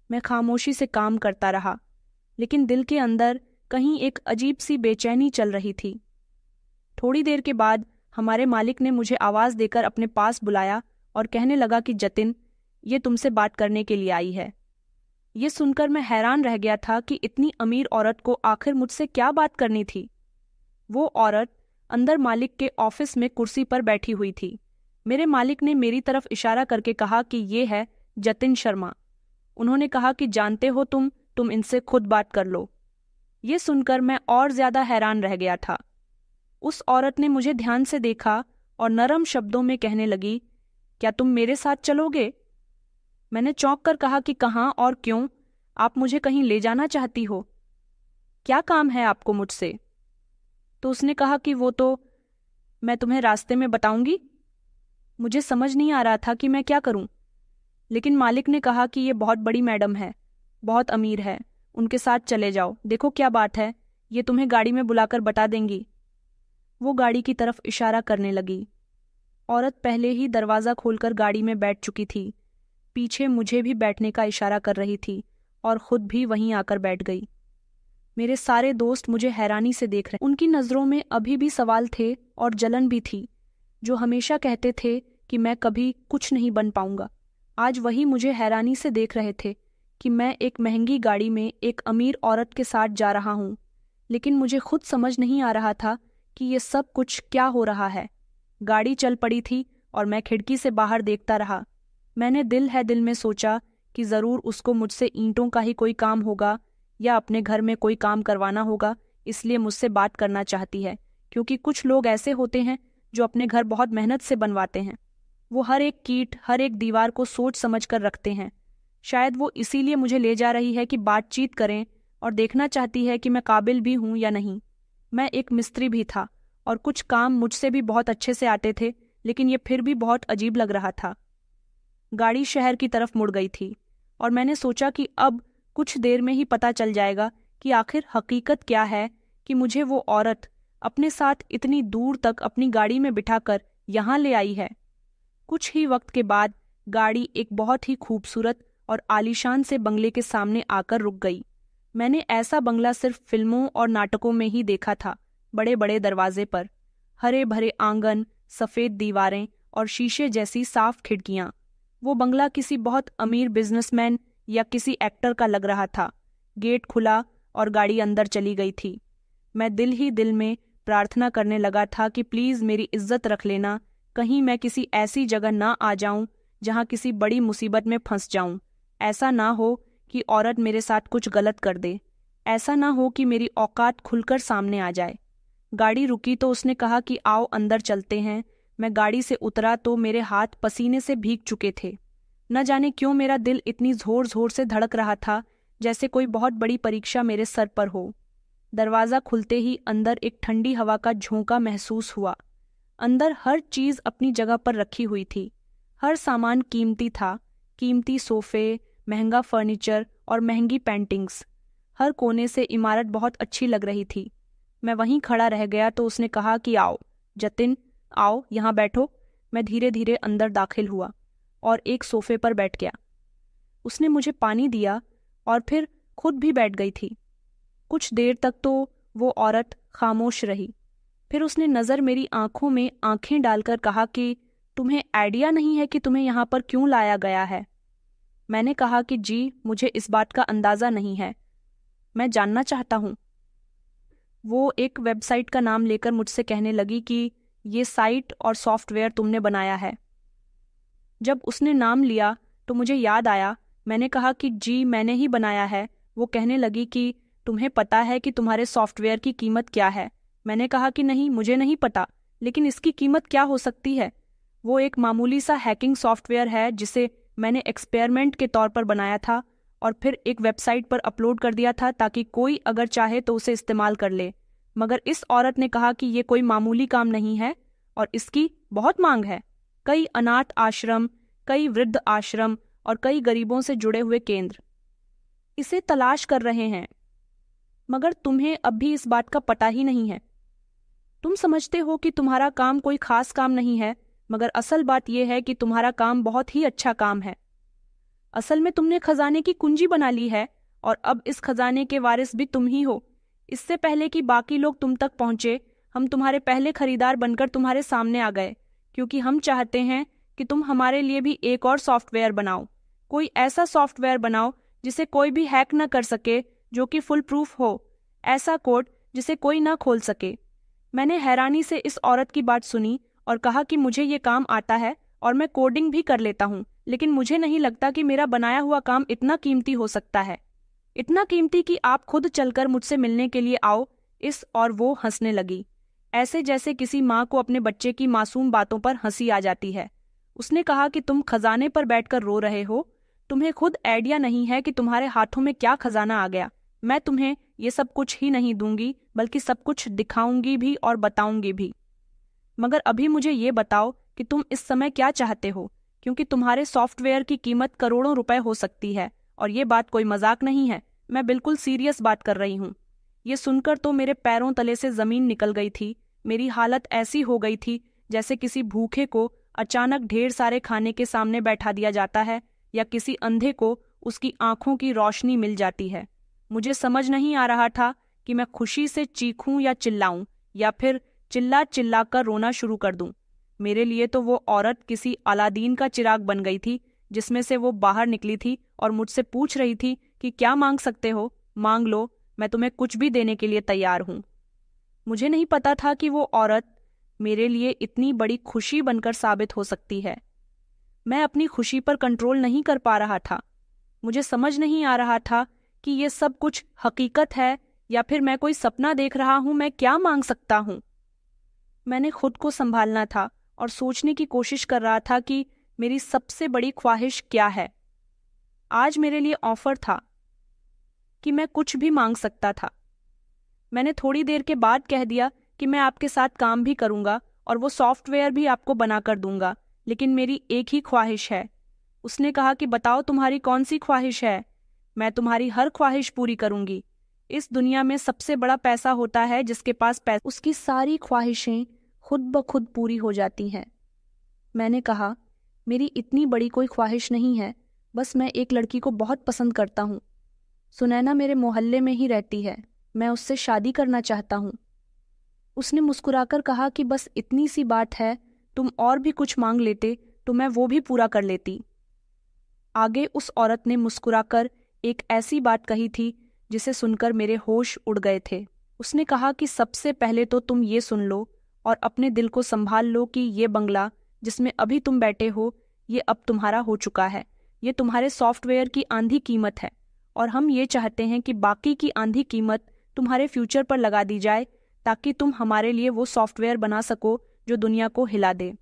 Speaker 1: मैं खामोशी से काम करता रहा, लेकिन दिल के अंदर कहीं एक अजीब सी बेचैनी चल रही थी। थोड़ी देर के बाद हमारे मालिक ने मुझे आवाज देकर अपने पास बुलाया और कहने लगा कि जतिन, ये तुमसे बात करने के लिए आई है। ये सुनकर मैं हैरान रह गया था कि इतनी अमीर औरत को आखिर मुझसे क्या बात करनी थी। वो औरत अंदर मालिक के ऑफिस में कुर्सी पर बैठी हुई थी। मेरे मालिक ने मेरी तरफ इशारा करके कहा कि ये है जतिन शर्मा। उन्होंने कहा कि जानते हो तुम इनसे खुद बात कर लो। ये सुनकर मैं और ज्यादा हैरान रह गया था। उस औरत ने मुझे ध्यान से देखा और नरम शब्दों में कहने लगी, क्या तुम मेरे साथ चलोगे? मैंने चौंक कर कहा कि कहाँ और क्यों? आप मुझे कहीं ले जाना चाहती हो? क्या काम है आपको मुझसे? तो उसने कहा कि वो तो। मैं तुम्हें रास्ते में बताऊंगी। मुझे समझ नहीं आ रहा था कि मैं क्या करूं, लेकिन मालिक ने कहा कि ये बहुत बड़ी मैडम है, बहुत अमीर है, उनके साथ चले जाओ, देखो क्या बात है, ये तुम्हें गाड़ी में बुलाकर बता देंगी। वो गाड़ी की तरफ इशारा करने लगी। औरत पहले ही दरवाज़ा खोलकर गाड़ी में बैठ चुकी थी, पीछे मुझे भी बैठने का इशारा कर रही थी और खुद भी वहीं आकर बैठ गई। मेरे सारे दोस्त मुझे हैरानी से देख रहे, उनकी नज़रों में अभी भी सवाल थे और जलन भी थी। जो हमेशा कहते थे कि मैं कभी कुछ नहीं बन पाऊंगा, आज वही मुझे हैरानी से देख रहे थे कि मैं एक महंगी गाड़ी में एक अमीर औरत के साथ जा रहा हूँ। लेकिन मुझे खुद समझ नहीं आ रहा था कि ये सब कुछ क्या हो रहा है। गाड़ी चल पड़ी थी और मैं खिड़की से बाहर देखता रहा। मैंने दिल में सोचा कि ज़रूर उसको मुझसे ईंटों का ही कोई काम होगा या अपने घर में कोई काम करवाना होगा, इसलिए मुझसे बात करना चाहती है, क्योंकि कुछ लोग ऐसे होते हैं जो अपने घर बहुत मेहनत से बनवाते हैं। वो हर एक कीट, हर एक दीवार को सोच समझ कर रखते हैं। शायद वो इसीलिए मुझे ले जा रही है कि बातचीत करें और देखना चाहती है कि मैं काबिल भी हूँ या नहीं। मैं एक मिस्त्री भी था और कुछ काम मुझसे भी बहुत अच्छे से आते थे, लेकिन ये फिर भी बहुत अजीब लग रहा था। गाड़ी शहर की तरफ मुड़ गई थी और मैंने सोचा कि अब कुछ देर में ही पता चल जाएगा कि आखिर हकीकत क्या है कि मुझे वो औरत अपने साथ इतनी दूर तक अपनी गाड़ी में बिठाकर यहाँ ले आई है। कुछ ही वक्त के बाद गाड़ी एक बहुत ही खूबसूरत और आलीशान से बंगले के सामने आकर रुक गई। मैंने ऐसा बंगला सिर्फ फिल्मों और नाटकों में ही देखा था। बड़े बड़े दरवाजे पर हरे भरे आंगन, सफ़ेद दीवारें और शीशे जैसी साफ खिड़कियां। वो बंगला किसी बहुत अमीर बिजनेसमैन या किसी एक्टर का लग रहा था। गेट खुला और गाड़ी अंदर चली गई थी। मैं दिल ही दिल में प्रार्थना करने लगा था कि प्लीज़ मेरी इज्जत रख लेना, कहीं मैं किसी ऐसी जगह ना आ जाऊं जहां किसी बड़ी मुसीबत में फंस जाऊं। ऐसा ना हो कि औरत मेरे साथ कुछ गलत कर दे, ऐसा ना हो कि मेरी औकात खुलकर सामने आ जाए। गाड़ी रुकी तो उसने कहा कि आओ अंदर चलते हैं। मैं गाड़ी से उतरा तो मेरे हाथ पसीने से भीग चुके थे। न जाने क्यों मेरा दिल इतनी जोर जोर से धड़क रहा था जैसे कोई बहुत बड़ी परीक्षा मेरे सर पर हो। दरवाज़ा खुलते ही अंदर एक ठंडी हवा का झोंका महसूस हुआ। अंदर हर चीज़ अपनी जगह पर रखी हुई थी। हर सामान कीमती था, कीमती सोफ़े, महंगा फर्नीचर और महंगी पेंटिंग्स। हर कोने से इमारत बहुत अच्छी लग रही थी। मैं वहीं खड़ा रह गया तो उसने कहा कि आओ जतिन, आओ यहाँ बैठो। मैं धीरे धीरे अंदर दाखिल हुआ और एक सोफे पर बैठ गया। उसने मुझे पानी दिया और फिर खुद भी बैठ गई थी। कुछ देर तक तो वो औरत खामोश रही। फिर उसने नज़र मेरी आंखों में आंखें डालकर कहा कि तुम्हें आइडिया नहीं है कि तुम्हें यहाँ पर क्यों लाया गया है। मैंने कहा कि जी, मुझे इस बात का अंदाज़ा नहीं है, मैं जानना चाहता हूँ। वो एक वेबसाइट का नाम लेकर मुझसे कहने लगी कि ये साइट और सॉफ्टवेयर तुमने बनाया है। जब उसने नाम लिया तो मुझे याद आया। मैंने कहा कि जी, मैंने ही बनाया है। वो कहने लगी कि तुम्हें पता है कि तुम्हारे सॉफ्टवेयर की कीमत क्या है। मैंने कहा कि नहीं, मुझे नहीं पता, लेकिन इसकी कीमत क्या हो सकती है। वो एक मामूली सा हैकिंग सॉफ्टवेयर है जिसे मैंने एक्सपेरिमेंट के तौर पर बनाया था और फिर एक वेबसाइट पर अपलोड कर दिया था ताकि कोई अगर चाहे तो उसे इस्तेमाल कर ले। मगर इस औरत ने कहा कि ये कोई मामूली काम नहीं है और इसकी बहुत मांग है। कई अनाथ आश्रम, कई वृद्ध आश्रम और कई गरीबों से जुड़े हुए केंद्र इसे तलाश कर रहे हैं, मगर तुम्हें अब भी इस बात का पता ही नहीं है। तुम समझते हो कि तुम्हारा काम कोई खास काम नहीं है, मगर असल बात यह है कि तुम्हारा काम बहुत ही अच्छा काम है। असल में तुमने खजाने की कुंजी बना ली है और अब इस खजाने के वारिस भी तुम ही हो। इससे पहले कि बाकी लोग तुम तक पहुंचे, हम तुम्हारे पहले खरीदार बनकर तुम्हारे सामने आ गए, क्योंकि हम चाहते हैं कि तुम हमारे लिए भी एक और सॉफ्टवेयर बनाओ। कोई ऐसा सॉफ्टवेयर बनाओ जिसे कोई भी हैक न कर सके, जो कि फुल प्रूफ हो, ऐसा कोड जिसे कोई ना खोल सके। मैंने हैरानी से इस औरत की बात सुनी और कहा कि मुझे ये काम आता है और मैं कोडिंग भी कर लेता हूँ, लेकिन मुझे नहीं लगता कि मेरा बनाया हुआ काम इतना कीमती हो सकता है, इतना कीमती कि आप खुद चलकर मुझसे मिलने के लिए आओ। और वो हंसने लगी, ऐसे जैसे किसी माँ को अपने बच्चे की मासूम बातों पर हंसी आ जाती है। उसने कहा कि तुम खजाने पर बैठकर रो रहे हो, तुम्हें खुद आइडिया नहीं है कि तुम्हारे हाथों में क्या खजाना आ गया। मैं तुम्हें ये सब कुछ ही नहीं दूंगी, बल्कि सब कुछ दिखाऊंगी भी और बताऊंगी भी। मगर अभी मुझे ये बताओ कि तुम इस समय क्या चाहते हो, क्योंकि तुम्हारे सॉफ्टवेयर की कीमत करोड़ों रुपए हो सकती है और ये बात कोई मजाक नहीं है। मैं बिल्कुल सीरियस बात कर रही हूँ। ये सुनकर तो मेरे पैरों तले से जमीन निकल गई थी। मेरी हालत ऐसी हो गई थी जैसे किसी भूखे को अचानक ढेर सारे खाने के सामने बैठा दिया जाता है या किसी अंधे को उसकी आंखों की रोशनी मिल जाती है। मुझे समझ नहीं आ रहा था कि मैं खुशी से चीखूं या चिल्लाऊं या फिर चिल्ला चिल्ला कर रोना शुरू कर दूं। मेरे लिए तो वो औरत किसी अलादीन का चिराग बन गई थी, जिसमें से वो बाहर निकली थी और मुझसे पूछ रही थी कि क्या मांग सकते हो, मांग लो, मैं तुम्हें कुछ भी देने के लिए तैयार हूं। मुझे नहीं पता था कि वो औरत मेरे लिए इतनी बड़ी खुशी बनकर साबित हो सकती है। मैं अपनी खुशी पर कंट्रोल नहीं कर पा रहा था। मुझे समझ नहीं आ रहा था कि ये सब कुछ हकीकत है या फिर मैं कोई सपना देख रहा हूं। मैं क्या मांग सकता हूं? मैंने खुद को संभालना था और सोचने की कोशिश कर रहा था कि मेरी सबसे बड़ी ख्वाहिश क्या है। आज मेरे लिए ऑफर था कि मैं कुछ भी मांग सकता था। मैंने थोड़ी देर के बाद कह दिया कि मैं आपके साथ काम भी करूंगा और वो सॉफ्टवेयर भी आपको बनाकर दूंगा, लेकिन मेरी एक ही ख्वाहिश है। उसने कहा कि बताओ तुम्हारी कौन सी ख्वाहिश है। मैं तुम्हारी हर ख्वाहिश पूरी करूंगी। इस दुनिया में सबसे बड़ा पैसा होता है जिसके पास पैसा, उसकी सारी ख्वाहिशें खुद ब खुद पूरी हो जाती हैं। मैंने कहा, मेरी इतनी बड़ी कोई ख्वाहिश नहीं है, बस मैं एक लड़की को बहुत पसंद करता हूँ। सुनैना मेरे मोहल्ले में ही रहती है, मैं उससे शादी करना चाहता हूँ। उसने मुस्कुराकर कहा कि बस इतनी सी बात है, तुम और भी कुछ मांग लेते तो मैं वो भी पूरा कर लेती। आगे उस औरत ने मुस्कुराकर एक ऐसी बात कही थी जिसे सुनकर मेरे होश उड़ गए थे। उसने कहा कि सबसे पहले तो तुम ये सुन लो और अपने दिल को संभाल लो कि ये बंगला जिसमें अभी तुम बैठे हो, ये अब तुम्हारा हो चुका है। ये तुम्हारे सॉफ्टवेयर की आंधी कीमत है और हम ये चाहते हैं कि बाकी की आंधी कीमत तुम्हारे फ्यूचर पर लगा दी जाए ताकि तुम हमारे लिए वो सॉफ्टवेयर बना सको जो दुनिया को हिला दे।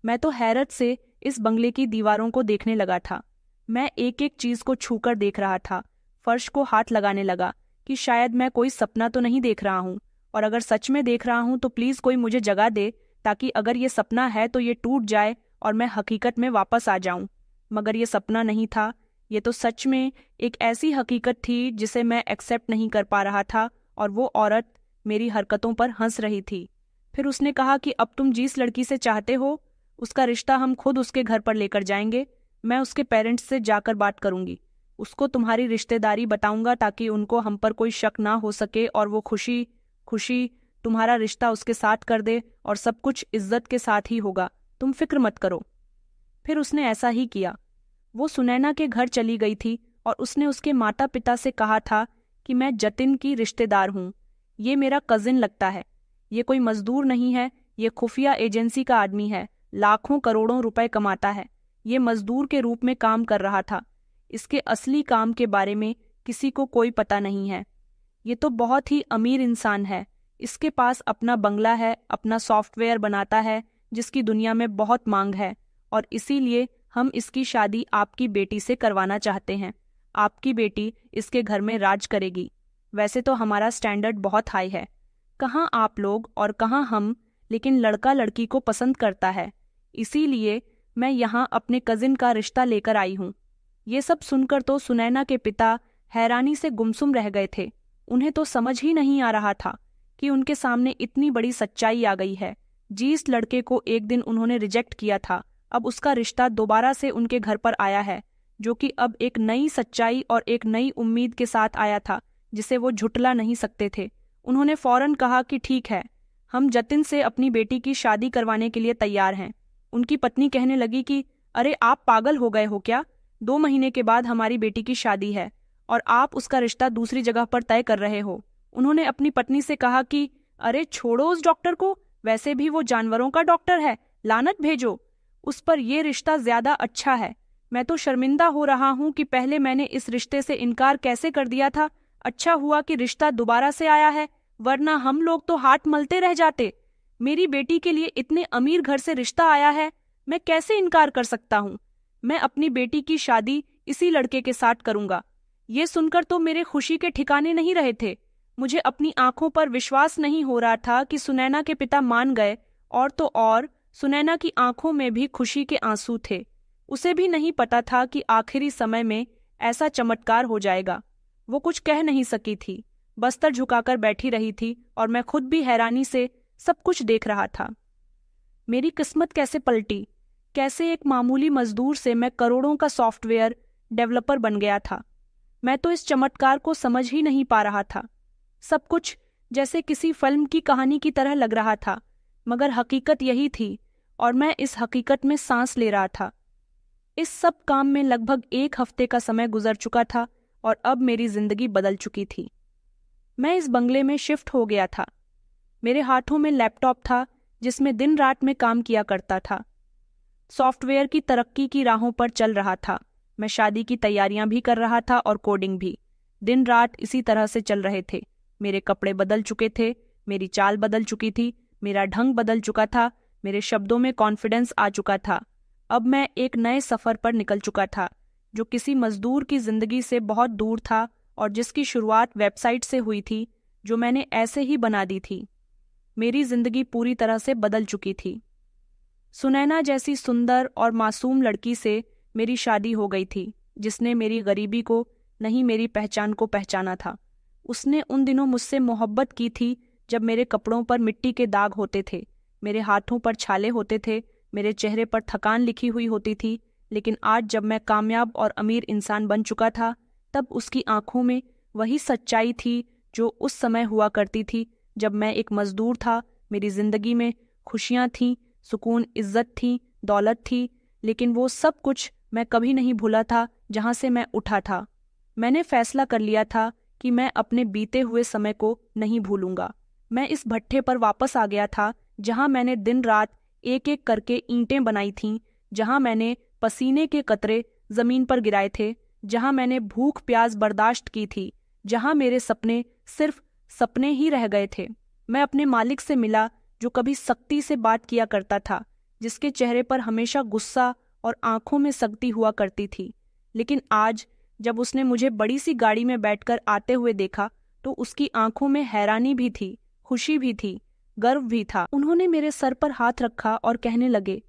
Speaker 1: मैं तो हैरत से इस बंगले की दीवारों को देखने लगा था। मैं एक एक चीज को छूकर देख रहा था, फर्श को हाथ लगाने लगा कि शायद मैं कोई सपना तो नहीं देख रहा हूँ, और अगर सच में देख रहा हूँ तो प्लीज कोई मुझे जगा दे ताकि अगर ये सपना है तो ये टूट जाए और मैं हकीकत में वापस आ जाऊं। मगर ये सपना नहीं था, ये तो सच में एक ऐसी हकीकत थी जिसे मैं एक्सेप्ट नहीं कर पा रहा था, और वो औरत मेरी हरकतों पर हंस रही थी। फिर उसने कहा कि अब तुम जिस लड़की से चाहते हो उसका रिश्ता हम खुद उसके घर पर लेकर जाएंगे। मैं उसके पेरेंट्स से जाकर बात करूंगी, उसको तुम्हारी रिश्तेदारी बताऊंगा ताकि उनको हम पर कोई शक ना हो सके और वो खुशी खुशी तुम्हारा रिश्ता उसके साथ कर दे और सब कुछ इज्जत के साथ ही होगा, तुम फिक्र मत करो। फिर उसने ऐसा ही किया। वो सुनैना के घर चली गई थी और उसने उसके माता पिता से कहा था कि मैं जतिन की रिश्तेदार हूँ, ये मेरा कजिन लगता है, ये कोई मजदूर नहीं है, ये खुफिया एजेंसी का आदमी है, लाखों करोड़ों रुपए कमाता है, ये मजदूर के रूप में काम कर रहा था, इसके असली काम के बारे में किसी को कोई पता नहीं है। ये तो बहुत ही अमीर इंसान है, इसके पास अपना बंगला है, अपना सॉफ्टवेयर बनाता है जिसकी दुनिया में बहुत मांग है, और इसीलिए हम इसकी शादी आपकी बेटी से करवाना चाहते हैं। आपकी बेटी इसके घर में राज करेगी। वैसे तो हमारा स्टैंडर्ड बहुत हाई है, कहाँ आप लोग और कहाँ हम, लेकिन लड़का लड़की को पसंद करता है, इसीलिए मैं यहाँ अपने कजिन का रिश्ता लेकर आई हूँ। ये सब सुनकर तो सुनैना के पिता हैरानी से गुमसुम रह गए थे। उन्हें तो समझ ही नहीं आ रहा था कि उनके सामने इतनी बड़ी सच्चाई आ गई है। जिस लड़के को एक दिन उन्होंने रिजेक्ट किया था, अब उसका रिश्ता दोबारा से उनके घर पर आया है, जो कि अब एक नई सच्चाई और एक नई उम्मीद के साथ आया था जिसे वो झुटला नहीं सकते थे। उन्होंने फौरन कहा कि ठीक है, हम जतिन से अपनी बेटी की शादी करवाने के लिए तैयार हैं। उनकी पत्नी कहने लगी कि अरे आप पागल हो गए हो क्या? 2 महीने के बाद हमारी बेटी की शादी है और आप उसका रिश्ता दूसरी जगह पर तय कर रहे हो। उन्होंने अपनी पत्नी से कहा कि अरे छोड़ो उस डॉक्टर को, वैसे भी वो जानवरों का डॉक्टर है, लानत भेजो उस पर, ये रिश्ता ज्यादा अच्छा है। मैं तो शर्मिंदा हो रहा हूँ कि पहले मैंने इस रिश्ते से इनकार कैसे कर दिया था। अच्छा हुआ कि रिश्ता दोबारा से आया है, वरना हम लोग तो हाथ मलते रह जाते। मेरी बेटी के लिए इतने अमीर घर से रिश्ता आया है, मैं कैसे इनकार कर सकता हूँ। मैं अपनी बेटी की शादी इसी लड़के के साथ करूंगा। ये सुनकर तो मेरे खुशी के ठिकाने नहीं रहे थे। मुझे अपनी आंखों पर विश्वास नहीं हो रहा था कि सुनैना के पिता मान गए और तो और सुनैना की आंखों में भी खुशी के आंसू थे। उसे भी नहीं पता था कि आखिरी समय में ऐसा चमत्कार हो जाएगा। वो कुछ कह नहीं सकी थी, बस्तर झुकाकर बैठी रही थी और मैं खुद भी हैरानी से सब कुछ देख रहा था। मेरी किस्मत कैसे पलटी, कैसे एक मामूली मजदूर से मैं करोड़ों का सॉफ्टवेयर डेवलपर बन गया था। मैं तो इस चमत्कार को समझ ही नहीं पा रहा था। सब कुछ जैसे किसी फिल्म की कहानी की तरह लग रहा था, मगर हकीकत यही थी और मैं इस हकीकत में सांस ले रहा था। इस सब काम में लगभग 1 हफ्ते का समय गुजर चुका था और अब मेरी जिंदगी बदल चुकी थी। मैं इस बंगले में शिफ्ट हो गया था। मेरे हाथों में लैपटॉप था जिसमें दिन रात में काम किया करता था। सॉफ्टवेयर की तरक्की की राहों पर चल रहा था। मैं शादी की तैयारियां भी कर रहा था और कोडिंग भी। दिन रात इसी तरह से चल रहे थे। मेरे कपड़े बदल चुके थे, मेरी चाल बदल चुकी थी, मेरा ढंग बदल चुका था, मेरे शब्दों में कॉन्फिडेंस आ चुका था। अब मैं एक नए सफर पर निकल चुका था जो किसी मजदूर की जिंदगी से बहुत दूर था और जिसकी शुरुआत वेबसाइट से हुई थी जो मैंने ऐसे ही बना दी थी। मेरी जिंदगी पूरी तरह से बदल चुकी थी। सुनैना जैसी सुंदर और मासूम लड़की से मेरी शादी हो गई थी, जिसने मेरी गरीबी को नहीं, मेरी पहचान को पहचाना था। उसने उन दिनों मुझसे मोहब्बत की थी जब मेरे कपड़ों पर मिट्टी के दाग होते थे, मेरे हाथों पर छाले होते थे, मेरे चेहरे पर थकान लिखी हुई होती थी। लेकिन आज जब मैं कामयाब और अमीर इंसान बन चुका था, तब उसकी आंखों में वही सच्चाई थी जो उस समय हुआ करती थी जब मैं एक मजदूर था। मेरी जिंदगी में खुशियां थीं, सुकून, इज्जत थी, दौलत थी, लेकिन वो सब कुछ मैं कभी नहीं भूला था जहां से मैं उठा था। मैंने फैसला कर लिया था कि मैं अपने बीते हुए समय को नहीं भूलूंगा। मैं इस भट्ठे पर वापस आ गया था जहां मैंने दिन रात एक एक करके ईंटें बनाई थीं, जहां मैंने पसीने के कतरे जमीन पर गिराए थे, जहां मैंने भूख प्यास बर्दाश्त की थी, जहां मेरे सपने सिर्फ सपने ही रह गए थे। मैं अपने मालिक से मिला जो कभी सख्ती से बात किया करता था, जिसके चेहरे पर हमेशा गुस्सा और आंखों में सख्ती हुआ करती थी। लेकिन आज जब उसने मुझे बड़ी सी गाड़ी में बैठकर आते हुए देखा तो उसकी आंखों में हैरानी भी थी, खुशी भी थी, गर्व भी था। उन्होंने मेरे सर पर हाथ रखा और कहने लगे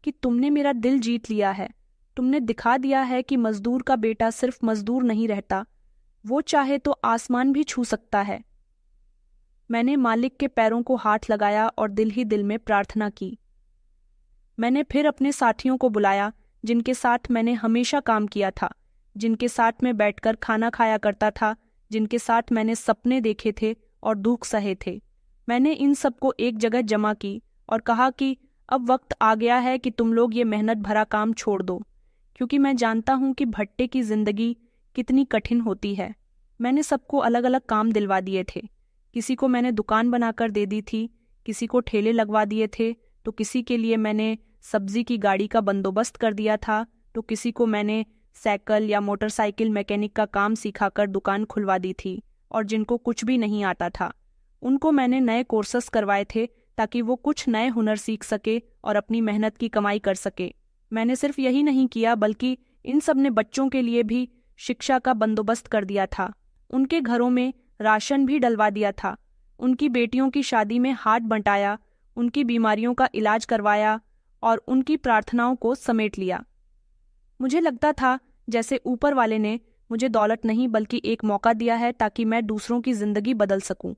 Speaker 1: कि तुमने मेरा दिल जीत लिया है। तुमने दिखा दिया है कि मजदूर का बेटा सिर्फ मजदूर नहीं रहता, वो चाहे तो आसमान भी छू सकता है। मैंने मालिक के पैरों को हाथ लगाया और दिल ही दिल में प्रार्थना की। मैंने फिर अपने साथियों को बुलाया जिनके साथ मैंने हमेशा काम किया था, जिनके साथ मैं बैठकर खाना खाया करता था, जिनके साथ मैंने सपने देखे थे और दुख सहे थे। मैंने इन सबको एक जगह जमा की और कहा कि अब वक्त आ गया है कि तुम लोग ये मेहनत भरा काम छोड़ दो, क्योंकि मैं जानता हूं कि भट्टे की जिंदगी कितनी कठिन होती है। मैंने सबको अलग अलग काम दिलवा दिए थे। किसी को मैंने दुकान बनाकर दे दी थी, किसी को ठेले लगवा दिए थे, तो किसी के लिए मैंने सब्जी की गाड़ी का बंदोबस्त कर दिया था, तो किसी को मैंने साइकिल या मोटरसाइकिल मैकेनिक का काम सिखाकर दुकान खुलवा दी थी। और जिनको कुछ भी नहीं आता था उनको मैंने नए कोर्सेस करवाए थे ताकि वो कुछ नए हुनर सीख सके और अपनी मेहनत की कमाई कर सके। मैंने सिर्फ यही नहीं किया बल्कि इन सब ने बच्चों के लिए भी शिक्षा का बंदोबस्त कर दिया था, उनके घरों में राशन भी डलवा दिया था, उनकी बेटियों की शादी में हाथ बंटाया, उनकी बीमारियों का इलाज करवाया और उनकी प्रार्थनाओं को समेट लिया। मुझे लगता था जैसे ऊपर वाले ने मुझे दौलत नहीं बल्कि एक मौका दिया है ताकि मैं दूसरों की जिंदगी बदल सकूं।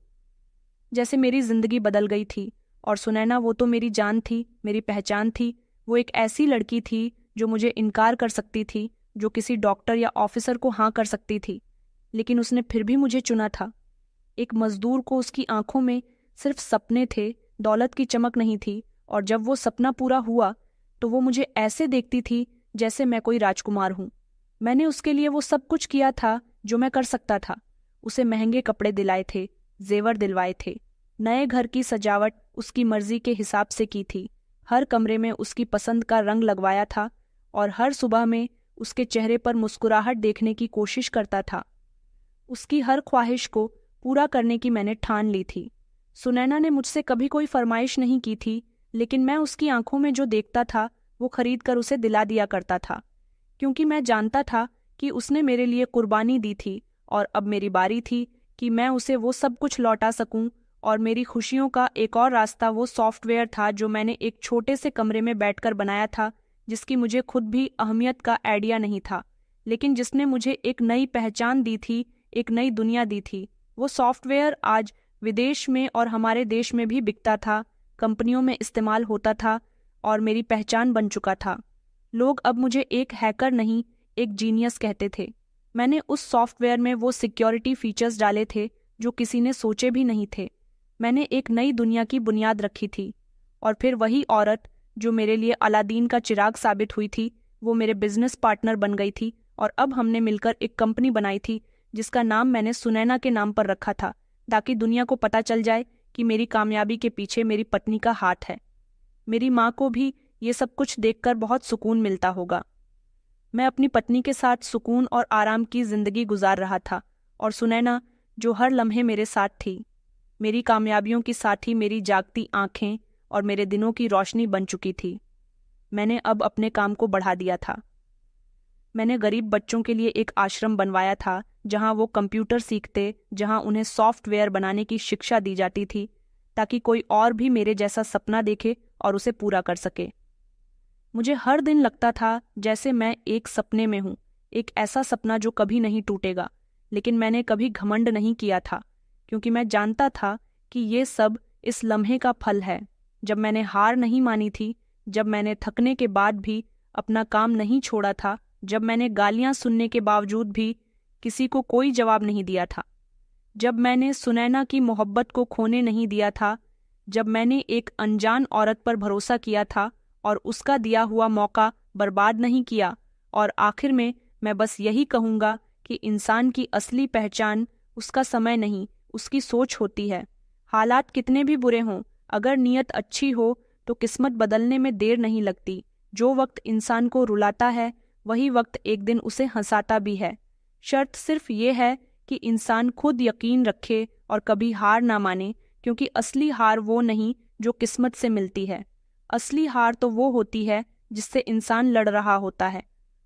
Speaker 1: जैसे मेरी जिंदगी बदल गई थी। और सुनैना, वो तो मेरी जान थी, मेरी पहचान थी। वो एक ऐसी लड़की थी जो मुझे इनकार कर सकती थी, जो किसी डॉक्टर या ऑफिसर को हाँ कर सकती थी, लेकिन उसने फिर भी मुझे चुना था। एक मजदूर को उसकी आंखों में सिर्फ सपने थे, दौलत की चमक नहीं थी। और जब वो सपना पूरा हुआ तो वो मुझे ऐसे देखती थी जैसे मैं कोई राजकुमार हूं। मैंने उसके लिए वो सब कुछ किया था जो मैं कर सकता था। उसे महंगे कपड़े दिलाए थे, जेवर दिलवाए थे, नए घर की सजावट उसकी मर्जी के हिसाब से की थी, हर कमरे में उसकी पसंद का रंग लगवाया था और हर सुबह में उसके चेहरे पर मुस्कुराहट देखने की कोशिश करता था। उसकी हर ख्वाहिश को पूरा करने की मैंने ठान ली थी। सुनैना ने मुझसे कभी कोई फरमाइश नहीं की थी, लेकिन मैं उसकी आंखों में जो देखता था वो खरीद कर उसे दिला दिया करता था, क्योंकि मैं जानता था कि उसने मेरे लिए कुर्बानी दी थी और अब मेरी बारी थी कि मैं उसे वो सब कुछ लौटा सकूं, और मेरी खुशियों का एक और रास्ता वो सॉफ्टवेयर था जो मैंने एक छोटे से कमरे में बैठकर बनाया था, जिसकी मुझे खुद भी अहमियत का आइडिया नहीं था, लेकिन जिसने मुझे एक नई पहचान दी थी, एक नई दुनिया दी थी। वो सॉफ्टवेयर आज विदेश में और हमारे देश में भी बिकता था, कंपनियों में इस्तेमाल होता था और मेरी पहचान बन चुका था। लोग अब मुझे एक हैकर नहीं, एक जीनियस कहते थे। मैंने उस सॉफ्टवेयर में वो सिक्योरिटी फीचर्स डाले थे जो किसी ने सोचे भी नहीं थे। मैंने एक नई दुनिया की बुनियाद रखी थी। और फिर वही औरत जो मेरे लिए अलादीन का चिराग साबित हुई थी, वो मेरे बिजनेस पार्टनर बन गई थी और अब हमने मिलकर एक कंपनी बनाई थी जिसका नाम मैंने सुनैना के नाम पर रखा था, ताकि दुनिया को पता चल जाए कि मेरी कामयाबी के पीछे मेरी पत्नी का हाथ है। मेरी माँ को भी ये सब कुछ देखकर बहुत सुकून मिलता होगा। मैं अपनी पत्नी के साथ सुकून और आराम की जिंदगी गुजार रहा था और सुनैना जो हर लम्हे मेरे साथ थी, मेरी कामयाबियों की साथी, मेरी जागती आंखें और मेरे दिनों की रोशनी बन चुकी थी। मैंने अब अपने काम को बढ़ा दिया था। मैंने गरीब बच्चों के लिए एक आश्रम बनवाया था जहां वो कंप्यूटर सीखते, जहां उन्हें सॉफ्टवेयर बनाने की शिक्षा दी जाती थी, ताकि कोई और भी मेरे जैसा सपना देखे और उसे पूरा कर सके। मुझे हर दिन लगता था जैसे मैं एक सपने में हूँ, एक ऐसा सपना जो कभी नहीं टूटेगा। लेकिन मैंने कभी घमंड नहीं किया था, क्योंकि मैं जानता था कि ये सब इस लम्हे का फल है। जब मैंने हार नहीं मानी थी, जब मैंने थकने के बाद भी अपना काम नहीं छोड़ा था, जब मैंने गालियां सुनने के बावजूद भी किसी को कोई जवाब नहीं दिया था, जब मैंने सुनैना की मोहब्बत को खोने नहीं दिया था, जब मैंने एक अनजान औरत पर भरोसा किया था और उसका दिया हुआ मौका बर्बाद नहीं किया। और आखिर में मैं बस यही कहूँगा कि इंसान की असली पहचान उसका समय नहीं, उसकी सोच होती है। हालात कितने भी बुरे हों, अगर नीयत अच्छी हो तो किस्मत बदलने में देर नहीं लगती। जो वक्त इंसान को रुलाता है, वही वक्त एक दिन उसे हंसाता भी है। शर्त सिर्फ ये है कि इंसान खुद यकीन रखे और कभी हार ना माने, क्योंकि असली हार वो नहीं जो किस्मत से मिलती है। असली हार तो वो होती है जिससे इंसान लड़ रहा होता है।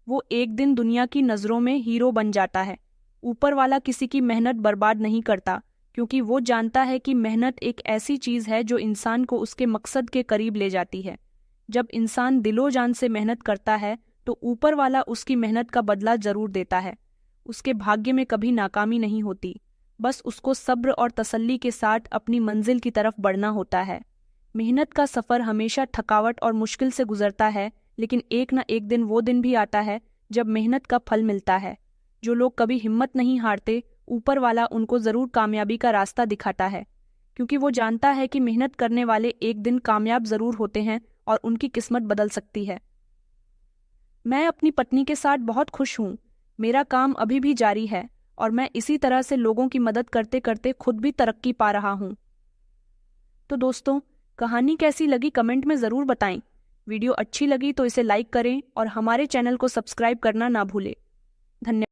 Speaker 1: वो एक दिन दुनिया की नज़रों में हीरो बन जाता है। ऊपर वाला किसी की मेहनत बर्बाद नहीं करता, क्योंकि वो जानता है कि मेहनत एक ऐसी चीज़ है जो इंसान को उसके मकसद के करीब ले जाती है। जब इंसान दिलो जान से मेहनत करता है तो ऊपर वाला उसकी मेहनत का बदला जरूर देता है। उसके भाग्य में कभी नाकामी नहीं होती, बस उसको सब्र और तसल्ली के साथ अपनी मंजिल की तरफ बढ़ना होता है। मेहनत का सफ़र हमेशा थकावट और मुश्किल से गुजरता है, लेकिन एक न एक दिन वो दिन भी आता है जब मेहनत का फल मिलता है। जो लोग कभी हिम्मत नहीं हारते, ऊपर वाला उनको ज़रूर कामयाबी का रास्ता दिखाता है, क्योंकि वो जानता है कि मेहनत करने वाले एक दिन कामयाब ज़रूर होते हैं और उनकी किस्मत बदल सकती है। मैं अपनी पत्नी के साथ बहुत खुश हूँ। मेरा काम अभी भी जारी है और मैं इसी तरह से लोगों की मदद करते करते खुद भी तरक्की पा रहा हूँ। तो दोस्तों, कहानी कैसी लगी कमेंट में ज़रूर बताएं। वीडियो अच्छी लगी तो इसे लाइक करें और हमारे चैनल को सब्सक्राइब करना ना भूलें। धन्यवाद।